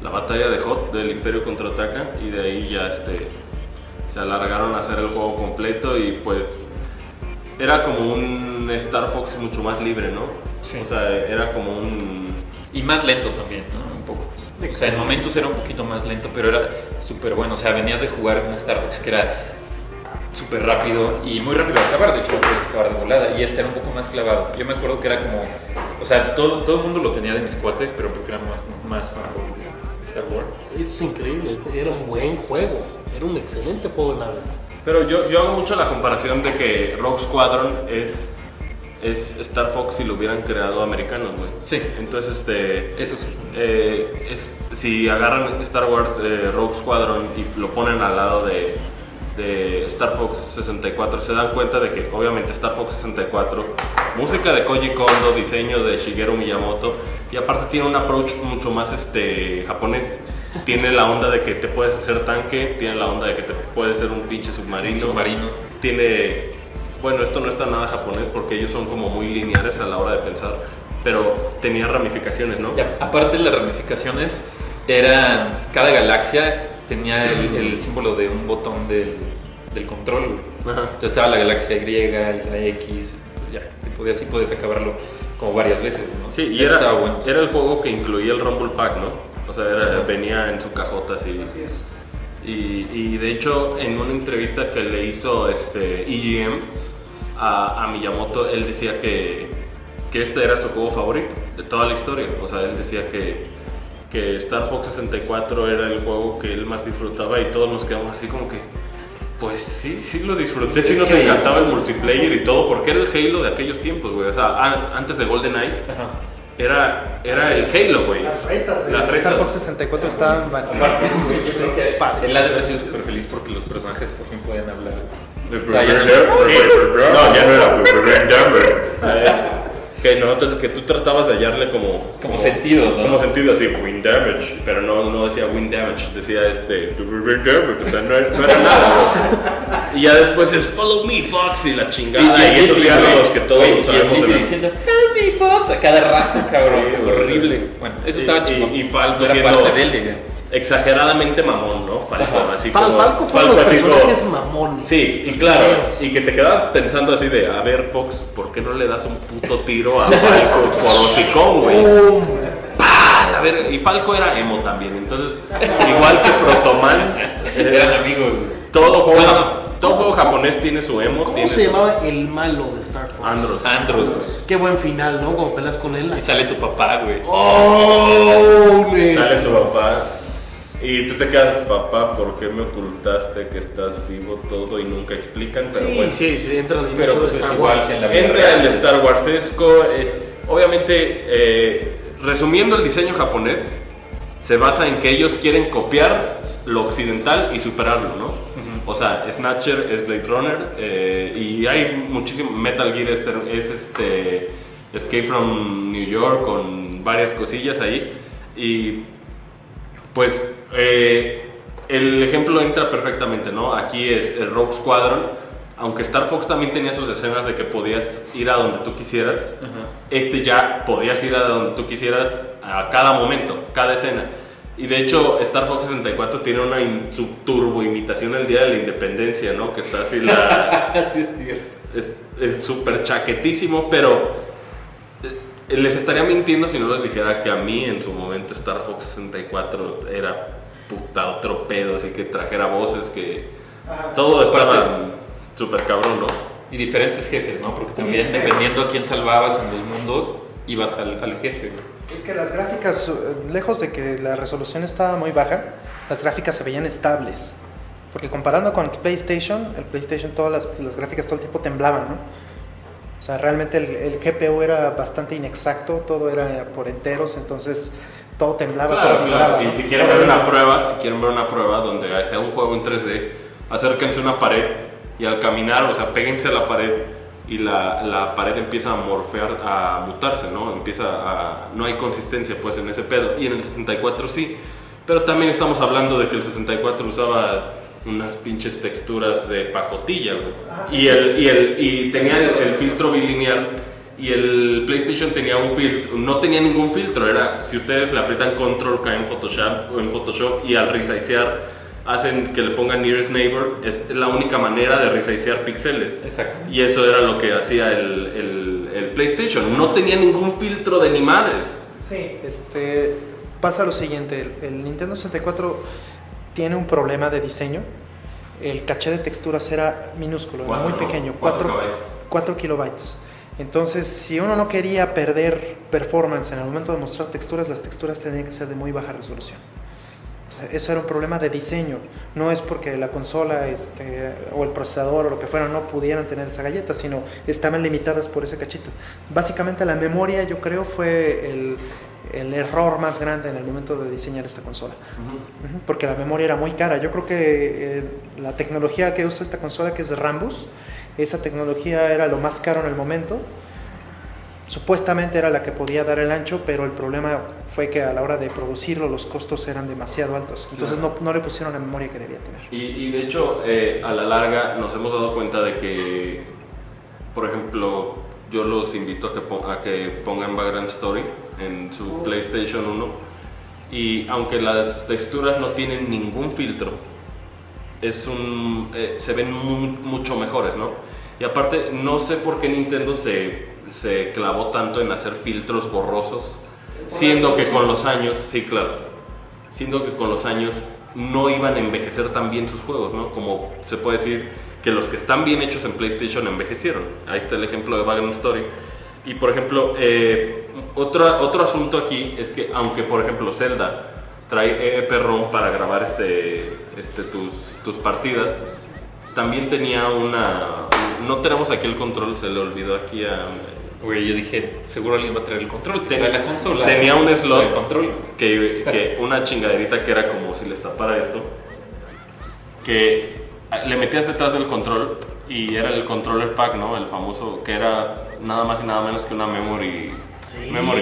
la batalla de Hoth del Imperio contraataca, y de ahí ya se alargaron a hacer el juego completo, y pues era como un Star Fox mucho más libre, ¿no? Sí. O sea, era como un... Y más lento también, ¿no? Un poco. O sea, en momentos era un poquito más lento, pero era súper bueno. O sea, venías de jugar un Star Fox que era súper rápido y muy rápido de acabar. De hecho, lo puedes acabar de volada. Y este era un poco más clavado. Yo me acuerdo que era como... O sea, todo el mundo lo tenía de mis cuates, pero porque era más fanboy de Star Wars. Es increíble, era un buen juego, era un excelente juego de naves. Pero yo hago mucho la comparación de que Rogue Squadron es Star Fox si lo hubieran creado americanos, güey. Sí. Entonces, Eso sí. si agarran Star Wars Rogue Squadron y lo ponen al lado de Star Fox 64, se dan cuenta de que obviamente Star Fox 64, música de Koji Kondo, diseño de Shigeru Miyamoto, y aparte tiene un approach mucho más japonés. Tiene la onda de que te puedes hacer tanque, tiene la onda de que te puedes ser un pinche submarino. Tiene, bueno, esto no está nada japonés porque ellos son como muy lineales a la hora de pensar, pero tenía ramificaciones, ¿no? Y aparte las ramificaciones eran, cada galaxia tenía el símbolo de un botón del control. Ajá. Entonces estaba la galaxia Y y la X, ya, así podías acabarlo como varias veces, ¿no? Sí, y Eso estaba bueno. era el juego que incluía el Rumble Pack, ¿no? O sea, venía en su cajota así. Así es. Y de hecho, en una entrevista que le hizo EGM a Miyamoto, él decía que este era su juego favorito de toda la historia. O sea, él decía que Star Fox 64 era el juego que él más disfrutaba, y todos nos quedamos así como que, pues sí lo disfruté, sí nos encantaba el multiplayer y todo, porque era el Halo de aquellos tiempos, güey. O sea, antes de GoldenEye. Ajá. Era el Halo, güey. Las retas de Las retas. Star Fox 64 estaban Aparte, buenísimas. yo creo que él ha de haber sido súper feliz porque los personajes por fin podían hablar. O sea, ya no, ya no era. Que tú tratabas de hallarle como sentido, ¿no? Como sentido así, wind damage, pero no decía wind damage, decía wind damage, o sea, no era nada, güey. Y ya después es follow me, Fox, y la chingada, y esos diálogos que todos y sabemos de ver. diciendo help me, Fox, a cada rato, cabrón. Sí, horrible. Bueno, eso estaba chido. Y Falco No era siendo parte de él, digamos. exageradamente mamón, ¿no? Falco, Ajá. así como Falco fue uno de los así como- personajes mamones. Sí, y los claro, primeros. y que te quedabas pensando así de, a ver, Fox, ¿por qué no le das un puto tiro a Falco por hocicón, güey? A ver, y Falco era emo también, entonces, igual que Protoman, Eran amigos. todo juego japonés tiene su emo, ¿Cómo tiene se su llamaba el malo de Star Fox? Andros. Güey. Qué buen final, ¿no? Como pelas con él. Y sale tu papá, güey. ¡Oh! Sale tu papá y tú te quedas, papá, ¿por qué me ocultaste que estás vivo todo y nunca explican? Pero bueno. Sí, entra en el Pero universo pues de es Star igual Wars. que en la vida Entra real. el Star Warsesco, obviamente, resumiendo el diseño japonés, se basa en que ellos quieren copiar lo occidental y superarlo, ¿no? O sea, Snatcher es Blade Runner, y hay muchísimo, Metal Gear es Escape from New York, con varias cosillas ahí, y pues el ejemplo entra perfectamente, ¿no? Aquí es el Rogue Squadron. Aunque Star Fox también tenía sus escenas de que podías ir a donde tú quisieras, ya podías ir a donde tú quisieras a cada momento, cada escena. Y de hecho, Star Fox 64 tiene una su turbo imitación el Día de la Independencia, ¿no? Que está así Sí, es cierto. es súper chaquetísimo, pero les estaría mintiendo si no les dijera que a mí en su momento Star Fox 64 era puta otro pedo, así que trajera voces, que todo estaba súper cabrón, ¿no? Y diferentes jefes, ¿no? Porque también dependiendo a quién salvabas en los mundos, ibas al jefe, güey. Es que las gráficas, lejos de que la resolución estaba muy baja, las gráficas se veían estables. Porque comparando con el PlayStation, todas las gráficas todo el tiempo temblaban, ¿no? O sea, realmente el GPU era bastante inexacto, todo era por enteros, entonces todo temblaba, todo vibraba. Y ¿no? si quieren ver una prueba donde sea un juego en 3D, acérquense a una pared y al caminar, o sea, péguense a la pared y la pared empieza a morfear, a mutarse, ¿no? No hay consistencia pues en ese pedo. Y en el 64 sí, pero también estamos hablando de que el 64 usaba unas pinches texturas de pacotilla, güey. Y tenía el filtro bilineal, y el PlayStation tenía un filtro, no tenía ningún filtro, era, si ustedes le aprietan Control K en Photoshop y al resizear hacen que le pongan Nearest Neighbor, es la única manera de resizear píxeles. Exacto. Y eso era lo que hacía el PlayStation, no tenía ningún filtro de ni madres. Sí, pasa lo siguiente, el Nintendo 64 tiene un problema de diseño. El caché de texturas era minúsculo, era muy pequeño, 4 kilobytes. Entonces, si uno no quería perder performance en el momento de mostrar texturas, las texturas tenían que ser de muy baja resolución. eso era un problema de diseño. No es porque la consola o el procesador o lo que fuera no pudieran tener esa galleta, sino estaban limitadas por ese cachito. Básicamente la memoria, yo creo, fue el error más grande en el momento de diseñar esta consola. Porque la memoria era muy cara. Yo creo que la tecnología que usa esta consola, que es Rambus, esa tecnología era lo más caro en el momento. Supuestamente era la que podía dar el ancho, pero el problema fue que a la hora de producirlo los costos eran demasiado altos. Entonces no le pusieron la memoria que debía tener. Y de hecho, a la larga nos hemos dado cuenta de que, por ejemplo, yo los invito a que pongan Vagrant Story en su PlayStation 1, y aunque las texturas no tienen ningún filtro, se ven mucho mejores, ¿no? Y aparte, no sé por qué Nintendo se clavó tanto en hacer filtros borrosos, siendo que con los años, sí, claro, siendo que con los años no iban a envejecer tan bien sus juegos, ¿no? Como se puede decir que los que están bien hechos en PlayStation envejecieron. Ahí está el ejemplo de Vagrant Story. Y por ejemplo, otro asunto aquí es que aunque por ejemplo Zelda trae EEPROM para grabar tus partidas, también tenía no tenemos aquí el control, se le olvidó aquí a... Güey, yo dije, seguro alguien va a traer el control. Si trae la consola. Tenía un slot el control. que una chingaderita que era como si les tapara esto, que le metías detrás del control y era el controller pack, ¿no? El famoso, que era nada más y nada menos que una memory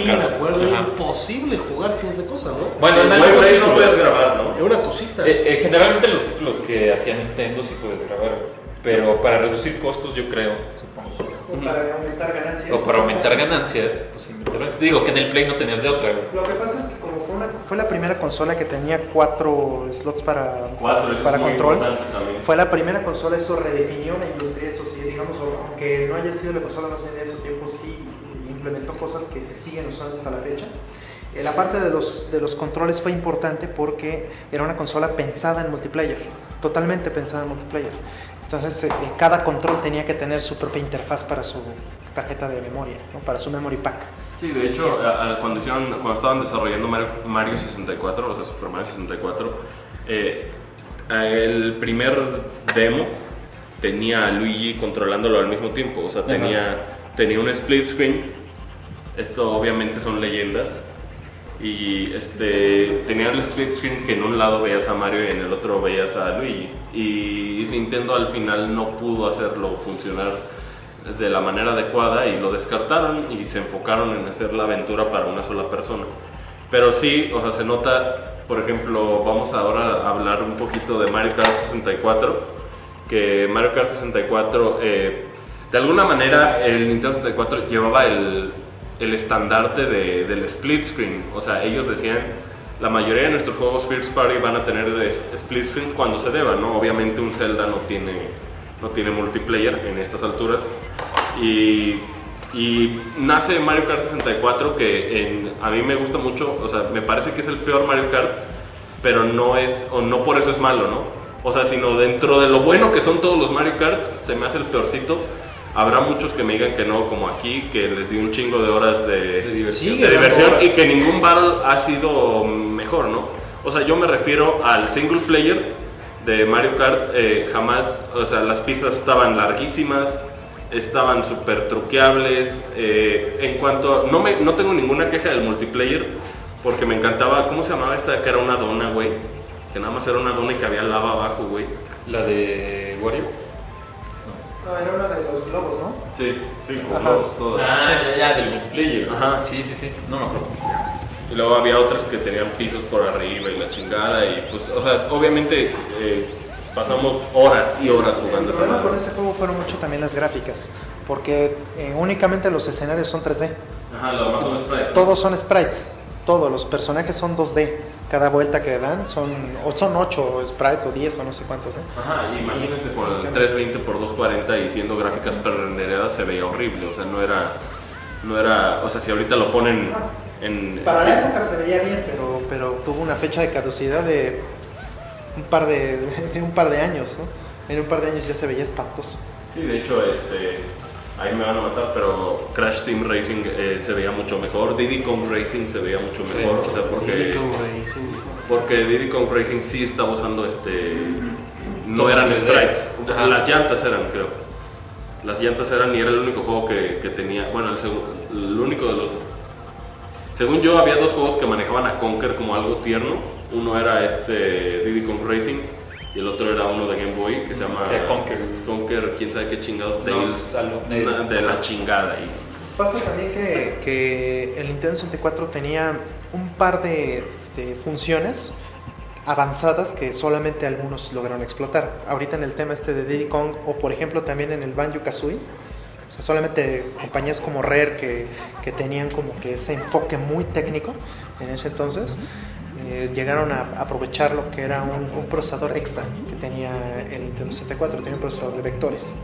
card. Me acuerdo, era Ajá. imposible jugar sin esa cosa, ¿no? Bueno, en el algo Play sí no tú puedes grabar, ¿no? Es una cosita. Generalmente los títulos que hacía Nintendo sí puedes grabar, pero para reducir costos yo creo, supongo. O para aumentar ganancias. O para aumentar ganancias, pues inventarás. Digo que en el Play no tenías de otra, güey. Lo que pasa es que como fue la primera consola que tenía 4 slots para Eso es muy control, importante también. fue la primera consola, eso redefinió la industria, eso sí, digamos, aunque no haya sido la consola más vendida de su tiempo, sí implementó cosas que se siguen usando hasta la fecha. La parte de los controles fue importante porque era una consola pensada en multiplayer, totalmente pensada en multiplayer. Entonces cada control tenía que tener su propia interfaz para su tarjeta de memoria, ¿no? Para su memory pack. Sí, de hecho, cuando estaban desarrollando Mario 64, o sea, Super Mario 64, el primer demo tenía a Luigi controlándolo al mismo tiempo, o sea, tenía un split screen. Esto obviamente son leyendas. Y tenía el split screen que en un lado veías a Mario y en el otro veías a Luigi. Y Nintendo al final no pudo hacerlo funcionar de la manera adecuada y lo descartaron y se enfocaron en hacer la aventura para una sola persona. Pero sí, o sea, se nota, por ejemplo, vamos ahora a hablar un poquito de Mario Kart 64, que Mario Kart 64, de alguna manera el Nintendo 64 llevaba el estandarte del split screen. O sea, ellos decían, la mayoría de nuestros juegos first party van a tener split screen cuando se deba, ¿no? Obviamente un Zelda no tiene multiplayer en estas alturas. Y nace Mario Kart 64, que a mí me gusta mucho, o sea, me parece que es el peor Mario Kart, pero no por eso es malo, ¿no? O sea, sino dentro de lo bueno que son todos los Mario Kart, se me hace el peorcito. Habrá muchos que me digan que no, como aquí, que les di un chingo de horas de diversión, y que ningún battle ha sido mejor, ¿no? O sea, yo me refiero al single player de Mario Kart, jamás, o sea, las pistas estaban larguísimas, estaban súper truqueables. En cuanto, no tengo ninguna queja del multiplayer, porque me encantaba, ¿cómo se llamaba esta? Que era una dona, güey, que nada más era una dona y que había lava abajo, güey. La de Wario. No, era una de los globos, ¿no? Sí, con globos, todas. Ya, del multiplayer. Ajá. Sí, no me acuerdo. Y luego había otras que tenían pisos por arriba y la chingada, y pues, o sea, obviamente pasamos horas y horas jugando El esa problema con madre. ese juego fueron mucho también las gráficas, porque únicamente los escenarios son 3D. Ajá, lo demás son sprites. Todos son sprites, todos los personajes son 2D. Cada vuelta que dan son 8 sprites o 10 o no sé cuántos, ¿no? Ajá, imagínense con el 320 por 240 y siendo gráficas pre-renderadas se veía horrible, o sea, no era, o sea, si ahorita lo ponen en... Para la época se veía bien, pero tuvo una fecha de caducidad de un par de años, ¿no? En un par de años ya se veía espantoso. Sí, de hecho, ahí me van a matar, pero Crash Team Racing se veía mucho mejor. Diddy Kong Racing se veía mucho mejor, o sea, porque Diddy Kong Racing sí estaba usando no eran sprites, las llantas eran, creo. Las llantas eran y era el único juego que tenía, bueno, el único de los... Según yo, había dos juegos que manejaban a Conker como algo tierno. Uno era Diddy Kong Racing y el otro era uno de Game Boy que se llama Conker, quién sabe qué chingados, Tales de la chingada. Pasa también que el Nintendo 64 tenía un par de funciones avanzadas que solamente algunos lograron explotar. Ahorita en el tema de Diddy Kong, o por ejemplo también en el Banjo-Kazooie, o sea, solamente compañías como Rare que tenían como que ese enfoque muy técnico en ese entonces, llegaron a aprovechar lo que era un procesador extra que tenía el Nintendo 64, tenía un procesador de vectores.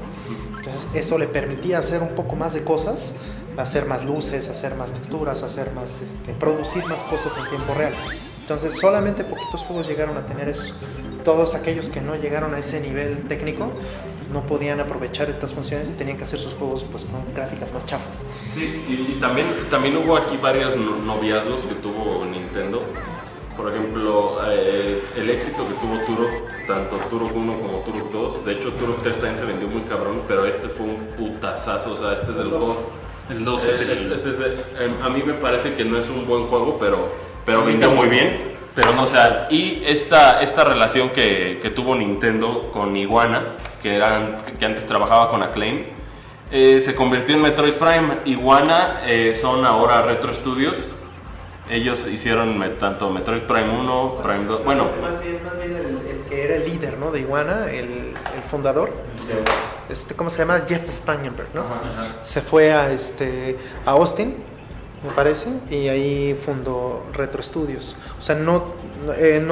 Entonces eso le permitía hacer un poco más de cosas, hacer más luces, hacer más texturas, hacer más, producir más cosas en tiempo real. Entonces solamente poquitos juegos llegaron a tener eso. Todos aquellos que no llegaron a ese nivel técnico no podían aprovechar estas funciones y tenían que hacer sus juegos pues con gráficas más chafas. Sí, y también hubo aquí varios noviazgos que tuvo Nintendo. Por ejemplo, el éxito que tuvo Turok, tanto Turok 1 como Turok 2. De hecho, Turok 3 también se vendió muy cabrón, pero fue un putazazo. O sea, es del juego. El 2 es el... a mí me parece que no es un buen juego, pero vendió muy bien. Pero no, o sea, y esta relación que tuvo Nintendo con Iguana, que antes trabajaba con Acclaim, se convirtió en Metroid Prime. Iguana son ahora Retro Studios. Ellos hicieron tanto Metroid Prime 1, Prime 2, bueno... Más bien el que era el líder, ¿no? De Iguana, el fundador, ¿cómo se llama? Jeff Spangenberg, ¿no? Se fue a Austin, me parece, y ahí fundó Retro Studios. O sea, no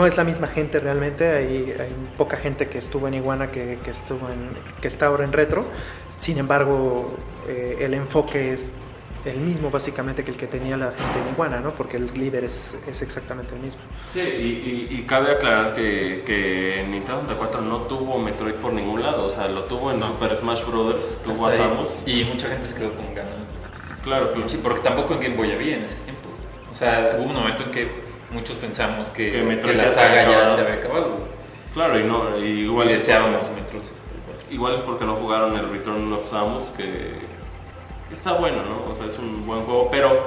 es la misma gente realmente, hay poca gente que estuvo en Iguana que está ahora en Retro. Sin embargo, el enfoque es el mismo básicamente que el que tenía la gente en Iguana, ¿no? Porque el líder es exactamente el mismo. Sí, y cabe aclarar que Nintendo 64 no tuvo Metroid por ningún lado, o sea, lo tuvo en Super Smash Bros., tuvo a Samus. Y mucha gente se quedó con ganas. Claro. Sí, porque tampoco en Game Boy había en ese tiempo. O sea, hubo un momento en que muchos pensamos que la saga ya se había acabado. Claro, igual y deseábamos Metroid 64. Igual es porque no jugaron el Return of Samus, que está bueno, ¿no? O sea, es un buen juego, pero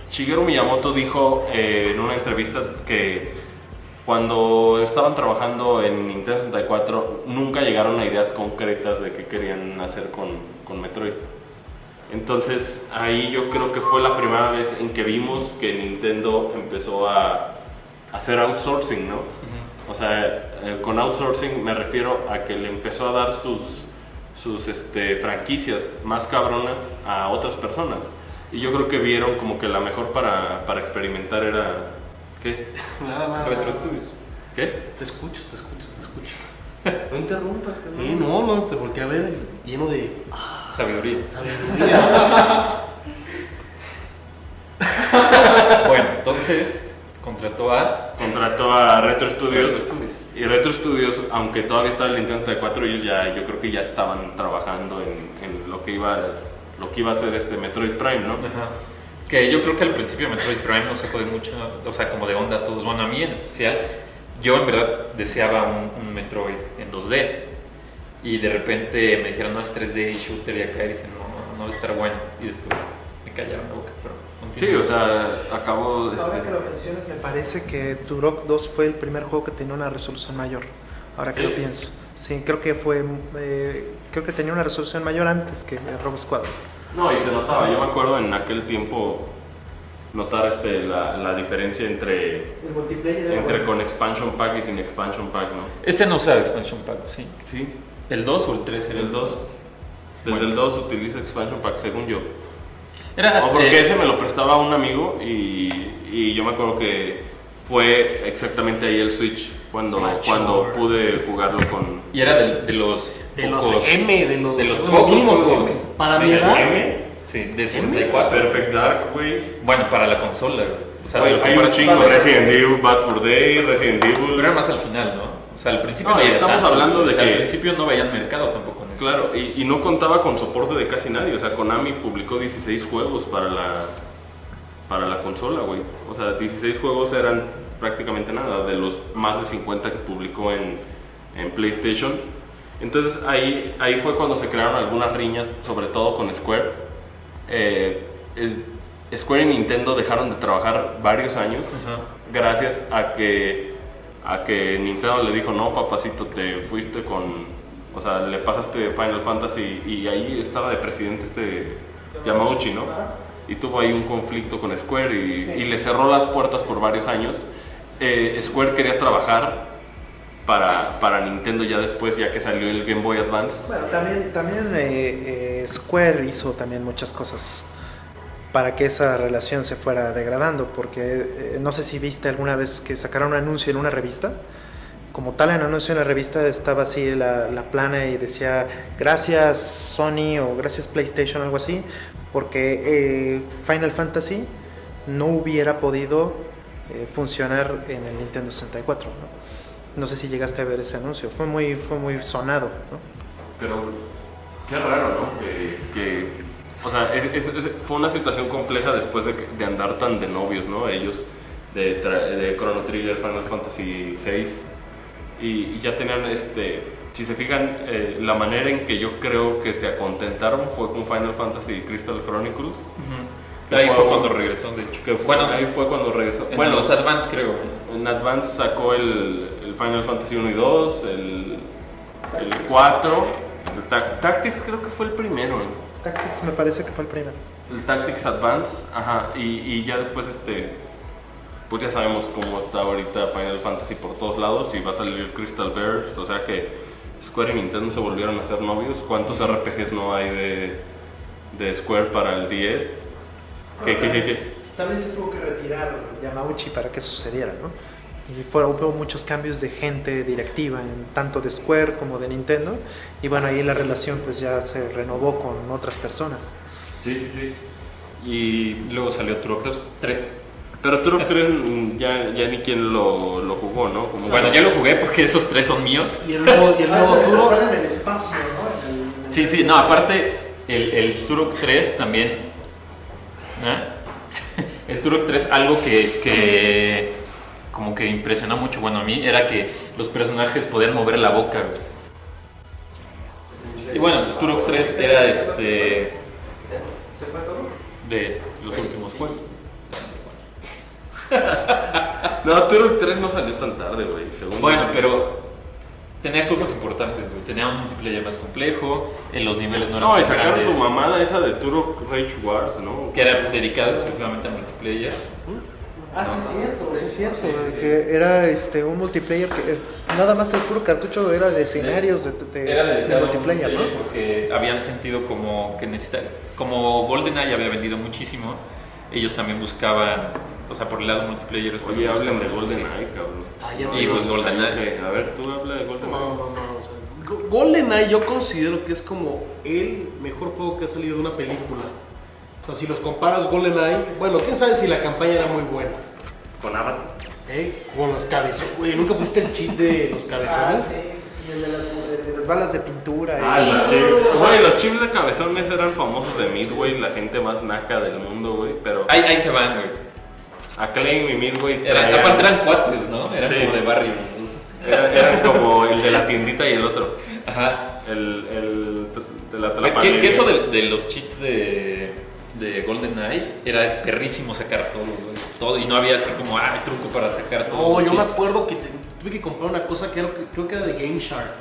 Shigeru Miyamoto dijo en una entrevista que cuando estaban trabajando en Nintendo 64 nunca llegaron a ideas concretas de qué querían hacer con Metroid. Entonces ahí yo creo que fue la primera vez en que vimos que Nintendo empezó a hacer outsourcing, ¿no? O sea, con outsourcing me refiero a que le empezó a dar sus franquicias más cabronas a otras personas. Y yo creo que vieron como que la mejor para experimentar era... ¿Qué? Nada. Retro Studios. ¿Qué? Te escucho. No interrumpas, no, te volteé a ver lleno de Sabiduría. sabiduría. Bueno, entonces contrató a Retro Studios. Y Retro Studios, aunque todavía estaba el Nintendo 64, ellos yo creo que ya estaban trabajando en lo que iba a ser Metroid Prime, ¿no? Ajá. Que yo creo que al principio Metroid Prime no sacó de mucho, o sea, como de onda a todos. Bueno, a mí en especial, yo en verdad deseaba un Metroid en 2D. Y de repente me dijeron, no, es 3D y shooter, y acá, y dije, no va a estar bueno. Y después me callaron la boca, pero... Sí, o sea, acabó... Ahora que lo mencionas, me parece que Turok 2 fue el primer juego que tenía una resolución mayor. Ahora que lo pienso. Sí, creo que tenía una resolución mayor antes que Rogue Squadron. No, y se notaba. Yo me acuerdo en aquel tiempo notar la diferencia entre con expansion pack y sin expansion pack, ¿no? Este no usa expansion pack, sí. Sí. ¿El 2 o el 3? El 2. Desde el 2 utiliza expansion pack, según yo. Era, porque ese me lo prestaba un amigo y yo me acuerdo que fue exactamente ahí el Switch cuando pude jugarlo con... Y era de los pocos... de los pocos juegos. Para mi edad. Sí, de 64. Perfect Dark, güey. Bueno, para la consola, güey. O sea, hay un chingo. Resident Evil, Bad Fur Day, Resident Evil. Pero era más al final, ¿no? O sea, al principio no, estamos hablando de o sea, que... al principio no veían mercado tampoco en Claro, y no contaba con soporte de casi nadie. O sea, Konami publicó 16 juegos para la consola, güey. O sea, 16 juegos eran prácticamente nada de los más de 50 que publicó en PlayStation. Entonces ahí fue cuando se crearon algunas riñas, sobre todo con Square. Square y Nintendo dejaron de trabajar varios años, gracias a que Nintendo le dijo: no, papacito, te fuiste o sea, le pasaste Final Fantasy, y ahí estaba de presidente Yamauchi, ¿no? Y tuvo ahí un conflicto con Square y le cerró las puertas por varios años. Square quería trabajar para Nintendo ya después, ya que salió el Game Boy Advance. Bueno, también Square hizo también muchas cosas para que esa relación se fuera degradando, porque no sé si viste alguna vez que sacaron un anuncio en una revista. Como tal, en el anuncio en la revista estaba así la plana y decía: gracias Sony o gracias PlayStation, algo así, porque Final Fantasy no hubiera podido funcionar en el Nintendo 64, ¿no? No sé si llegaste a ver ese anuncio, fue muy sonado, ¿no? Pero qué raro, ¿no? O sea, fue una situación compleja después de andar tan de novios, ¿no? Ellos, de Chrono Trigger, Final Fantasy VI, y ya tenían, si se fijan, la manera en que yo creo que se acontentaron fue con Final Fantasy Crystal Chronicles. Ahí fue cuando regresó, de hecho. Ahí fue cuando regresó. Bueno, los Advance, creo. En Advance sacó el Final Fantasy 1 y 2, el 4, el Tactics creo que fue el primero. Tactics me parece que fue el primero. El Tactics Advance, ajá, y ya después pues ya sabemos cómo está ahorita Final Fantasy por todos lados, y va a salir Crystal Bears, o sea que Square y Nintendo se volvieron a ser novios. ¿Cuántos RPGs no hay de Square para el 10? También se tuvo que retirar Yamauchi para que sucediera, ¿no? Y hubo muchos cambios de gente directiva, tanto de Square como de Nintendo, y bueno, ahí la relación pues ya se renovó con otras personas. Sí. Y luego salió Turok 3. Pero Turok 3 ya ni quien lo jugó, ¿no? Bueno, ya lo jugué porque esos 3 son míos. Y el nuevo Turok sale en el espacio, ¿no? Sí, no, aparte el Turok 3 también. El Turok 3, algo que como que impresionó mucho, bueno, a mí, era que los personajes podían mover la boca, güey. Y bueno, pues Turok 3 era de los últimos juegos. No, Turok 3 no salió tan tarde, güey. Bueno, pero tenía cosas importantes, güey. Tenía un multiplayer más complejo, los niveles no eran No, y tan sacaron grandes, su mamada esa de Turok Rage Wars, ¿no? que era dedicado exclusivamente a multiplayer. Sí es cierto, que era un multiplayer que nada más el puro cartucho era de escenarios Era de dedicado multiplayer, a ¿no? porque habían sentido como que necesitaban, como GoldenEye había vendido muchísimo, ellos también buscaban, o sea, por el lado multiplayer. Oye, hablen de GoldenEye, cabrón. Y pues GoldenEye. A ver, tú habla de GoldenEye. No. O sea, GoldenEye yo considero que es como el mejor juego que ha salido de una película. O sea, si los comparas GoldenEye, bueno, quién sabe si la campaña era muy buena. Con Avatar. Con los cabezones. Güey, ¿nunca pusiste el cheat de los cabezones? Sí, de las balas de pintura. Güey, los chips de cabezones eran famosos de Midway, la gente más naca del mundo, güey. Pero Ahí se van, güey. Acclaim y Midway Aparte eran cuates, ¿no? Eran Sí. como de barrio. Entonces. eran como el de la tiendita y el otro. Ajá. El de la Que tlapalería. eso de los cheats de GoldenEye era perrísimo sacar todos, güey. Todo, y no había así como, truco para sacar todos. No, los yo me cheats. acuerdo que tuve que comprar una cosa que creo que era de Game Shark.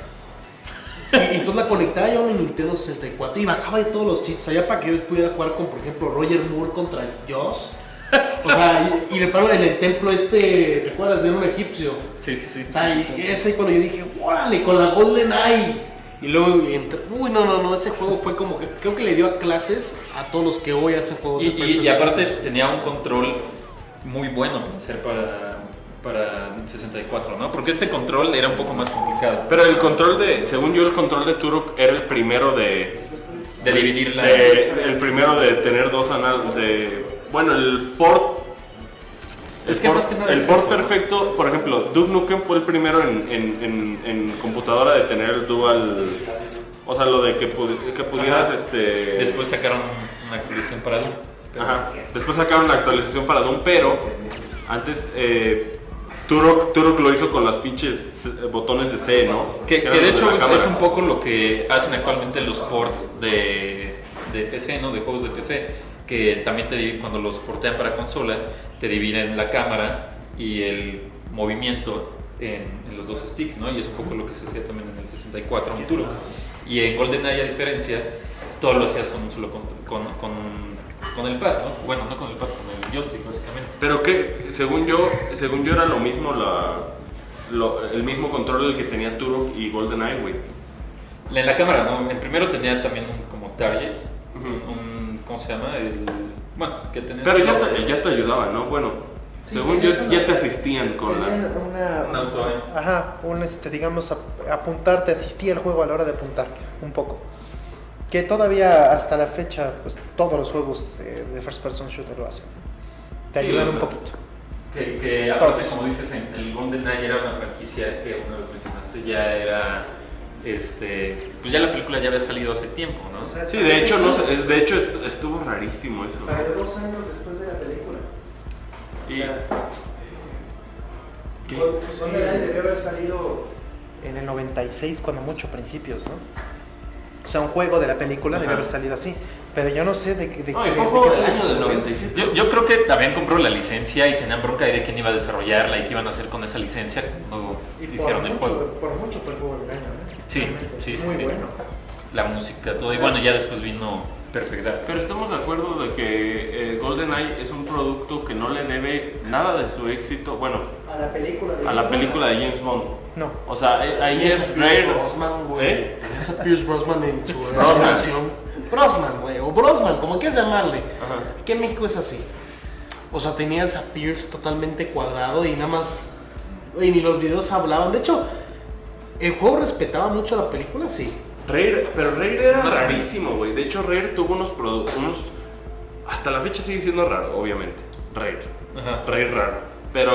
Y entonces la conectaba yo a mi Nintendo 64 y bajaba de todos los cheats allá para que yo pudiera jugar con, por ejemplo, Roger Moore contra Joss. O sea, y de paro en el templo ¿te acuerdas? De un egipcio. Sí. O sea, y ese cuando yo dije, ¡órale! Con la GoldenEye. Y luego, no, ese juego fue como que creo que le dio a clases a todos los que hoy hacen juegos de Y aparte tenía un control muy bueno para hacer para 64, ¿no? Porque este control era un poco más complicado. Pero el control según yo, el control de Turok era el primero de dividir la... el primero de tener dos anales, bueno, el port. Es que más que nada el es port eso, perfecto, por ejemplo, Duke Nukem fue el primero en computadora de tener O sea, lo de que pudieras, Ajá. Después sacaron una actualización para Doom. Ajá. Después sacaron la actualización para Doom, pero antes Turok lo hizo con las pinches botones de C, ¿no? Que eran de los hecho la cámara. es un poco lo que hacen actualmente los ports de PC, ¿no? De juegos de PC, que también cuando los portean para consola, te dividen la cámara y el movimiento en los dos sticks, ¿no? Y es un poco lo que se hacía también en el 64 en Turok. Y en GoldenEye, a diferencia, todo lo hacías con un solo con el pad, ¿no? Bueno, no con el pad, con el joystick, básicamente. Pero que, según yo era lo mismo el mismo control el que tenía Turok y GoldenEye, güey. En la cámara, ¿no? En primero tenía también un como target, Ujú. ¿cómo se llama? Bueno, que tenía... Pero ya te ayudaba, ¿no? Bueno, Sí, según yo, es una- ya te asistían con Tenían la... un auto, ¿eh? Ajá, digamos, apuntar, te asistía el juego a la hora de apuntar, un poco. Que todavía hasta la fecha, pues todos los juegos de first person shooter lo hacen. Te Sí, ayudan o un sea, poquito. Que aparte, Todos. como dices, en el GoldenEye era una franquicia que una vez mencionaste, ya era... pues ya la película ya había salido hace tiempo, ¿no? Sí, de hecho, no sé, de hecho estuvo rarísimo eso, ¿no? Salió 2 años después de la película. Y... ¿Qué? Pues GoldenEye debió haber salido en el 96, cuando mucho, principios, ¿no? O sea, un juego de la película debió haber salido así. Pero yo no sé de qué No, y de fue qué juego se del les año del ocurrió. 97. Yo creo que también compró la licencia y tenían bronca ahí de quién iba a desarrollarla y qué iban a hacer con esa licencia cuando Y por hicieron el mucho, juego. Por mucho fue el juego del año, ¿eh? Sí, Realmente. sí, sí, Muy sí. bueno. La música, todo. Y bueno, ya después vino Perfect Dark. Pero estamos de acuerdo de que GoldenEye es un producto que no le debe nada de su éxito, bueno, A la película de a la película de James Bond. No. O sea, ahí Tenías es a Pierce Rare. Brosnan, güey. ¿Eh? Tenías a Pierce Brosnan en su Brosnan. animación. Brosnan, güey. O Brosnan, como quieras llamarle. Ajá. Aquí en México es así. O sea, tenías a Pierce totalmente cuadrado y nada más. Y ni los videos hablaban. De hecho, el juego respetaba mucho a la película, sí. Pero Rare era Más o menos. rarísimo, güey. De hecho, Rare tuvo unos productos, hasta la fecha sigue siendo raro, obviamente. Rare. Ajá. Rare raro. Pero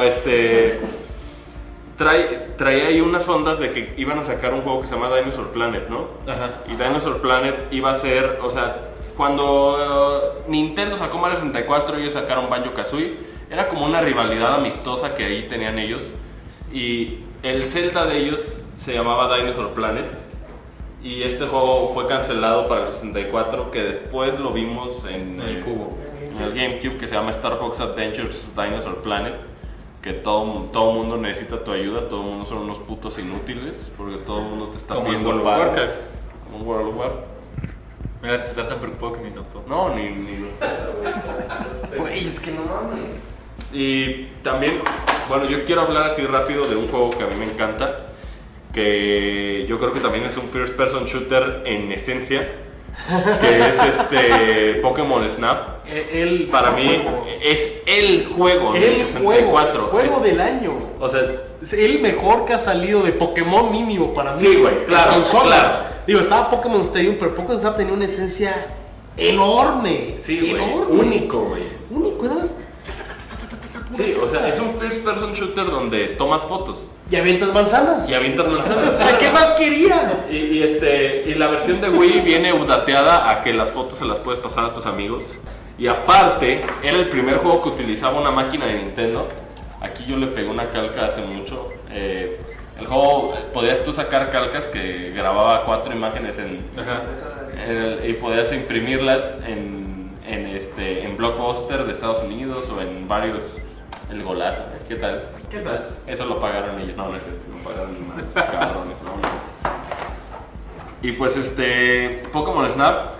traía ahí unas ondas de que iban a sacar un juego que se llama Dinosaur Planet, ¿no? Ajá. Y Dinosaur Planet iba a ser, o sea, cuando Nintendo sacó Mario 64, ellos sacaron Banjo-Kazooie. Era como una rivalidad amistosa que ahí tenían ellos. Y el Zelda de ellos se llamaba Dinosaur Planet. Y este juego fue cancelado para el 64, que después lo vimos en El cubo. en el GameCube, que se llama Star Fox Adventures Dinosaur Planet. Que todo mundo necesita tu ayuda, todo el mundo son unos putos inútiles, porque todo el mundo te está Como en pidiendo World of paro. Warcraft. Como en World of Warcraft. Mira, te está tan preocupado que ni notó. No, ni Güey, es que no mames. Y también, bueno, yo quiero hablar así rápido de un juego que a mí me encanta, que yo creo que también es un first person shooter en esencia, que es Pokémon Snap. Para mí es el juego del El 64. juego del año. O sea, Es el mejor que ha salido de Pokémon mínimo para mí. Sí, güey, claro, En consolas. claro. Digo, estaba Pokémon Stadium, pero Pokémon Snap tenía una esencia enorme. sí, güey, enorme. único, güey. Único, ¿verdad? Sí, o sea, es un first person shooter donde tomas fotos Y avientas manzanas. y avientas O manzanas. sea, ¿qué más querías? Y la versión de Wii viene updateada a que las fotos se las puedes pasar a tus amigos. Y aparte, era el primer juego que utilizaba una máquina de Nintendo. Aquí yo le pegué una calca hace mucho. El juego, podías tú sacar calcas que grababa 4 imágenes Ajá. y podías imprimirlas en Blockbuster de Estados Unidos o en varios. El golazo, ¿eh? ¿Qué tal? ¿Qué tal? Eso lo pagaron ellos. No, no es cierto, no pagaron ni más. Cabrones, no. Y pues Pokémon Snap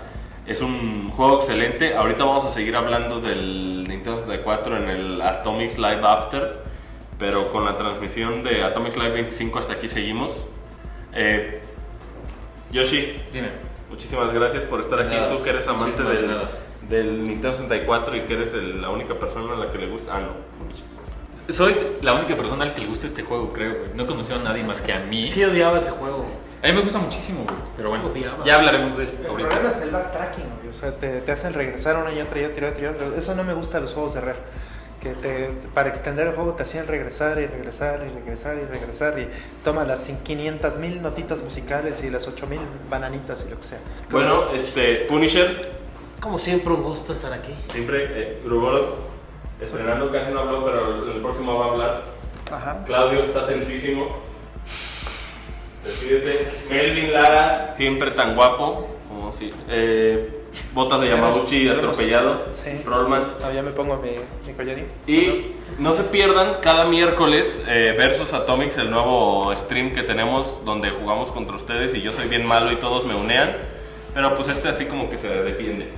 es un juego excelente. Ahorita vamos a seguir hablando del Nintendo 64 en el Atomic Live After, pero con la transmisión de Atomic Live 25 hasta aquí seguimos. Yoshi, Dime. muchísimas gracias por estar aquí. Nada, Tú que eres amante muchísimas nada. del Nintendo 64 y que eres la única persona a la que le gusta. Ah, no. Soy la única persona al que le gusta este juego, creo, güey. No he conocido a nadie más que a mí. Sí, odiaba ese juego. A mí me gusta muchísimo, güey. Pero bueno, Odiaba. ya hablaremos de él El ahorita. problema es el backtracking, güey. O sea, te hacen regresar una y otra y otra y otra y otra. Eso no me gusta de los juegos de Rare. que para extender el juego te hacían regresar y regresar y regresar y regresar y toma las 500,000 notitas musicales y las 8,000 bananitas y lo que sea. Bueno, Punisher, Como siempre, un gusto estar aquí. siempre, Uroboros, estrenando, casi no habló, pero en el próximo va a hablar. Ajá. Claudio está tensísimo. Despídete. Melvin Lara, siempre tan guapo. Como si, botas de Yamauchi atropellado. Sí. Rollman. Ah, ya me pongo mi collarín. Y no se pierdan cada miércoles Versus Atomics, el nuevo stream que tenemos donde jugamos contra ustedes y yo soy bien malo y todos me unean. Pero pues así como que se defiende.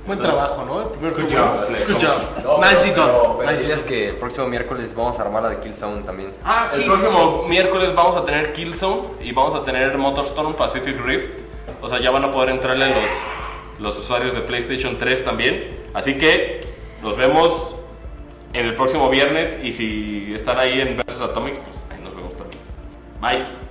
Buen trabajo, ¿no? El primer Good juego. job, Good job. No, Nicely done. pero Nicely diles done. que el próximo miércoles vamos a armar la de Killzone también. Ah, sí, El próximo miércoles vamos a tener Killzone y vamos a tener Motorstorm Pacific Rift. O sea, ya van a poder entrarle los usuarios de PlayStation 3 también. Así que nos vemos en el próximo viernes y si están ahí en Versus Atomics, pues ahí nos vemos también. Bye.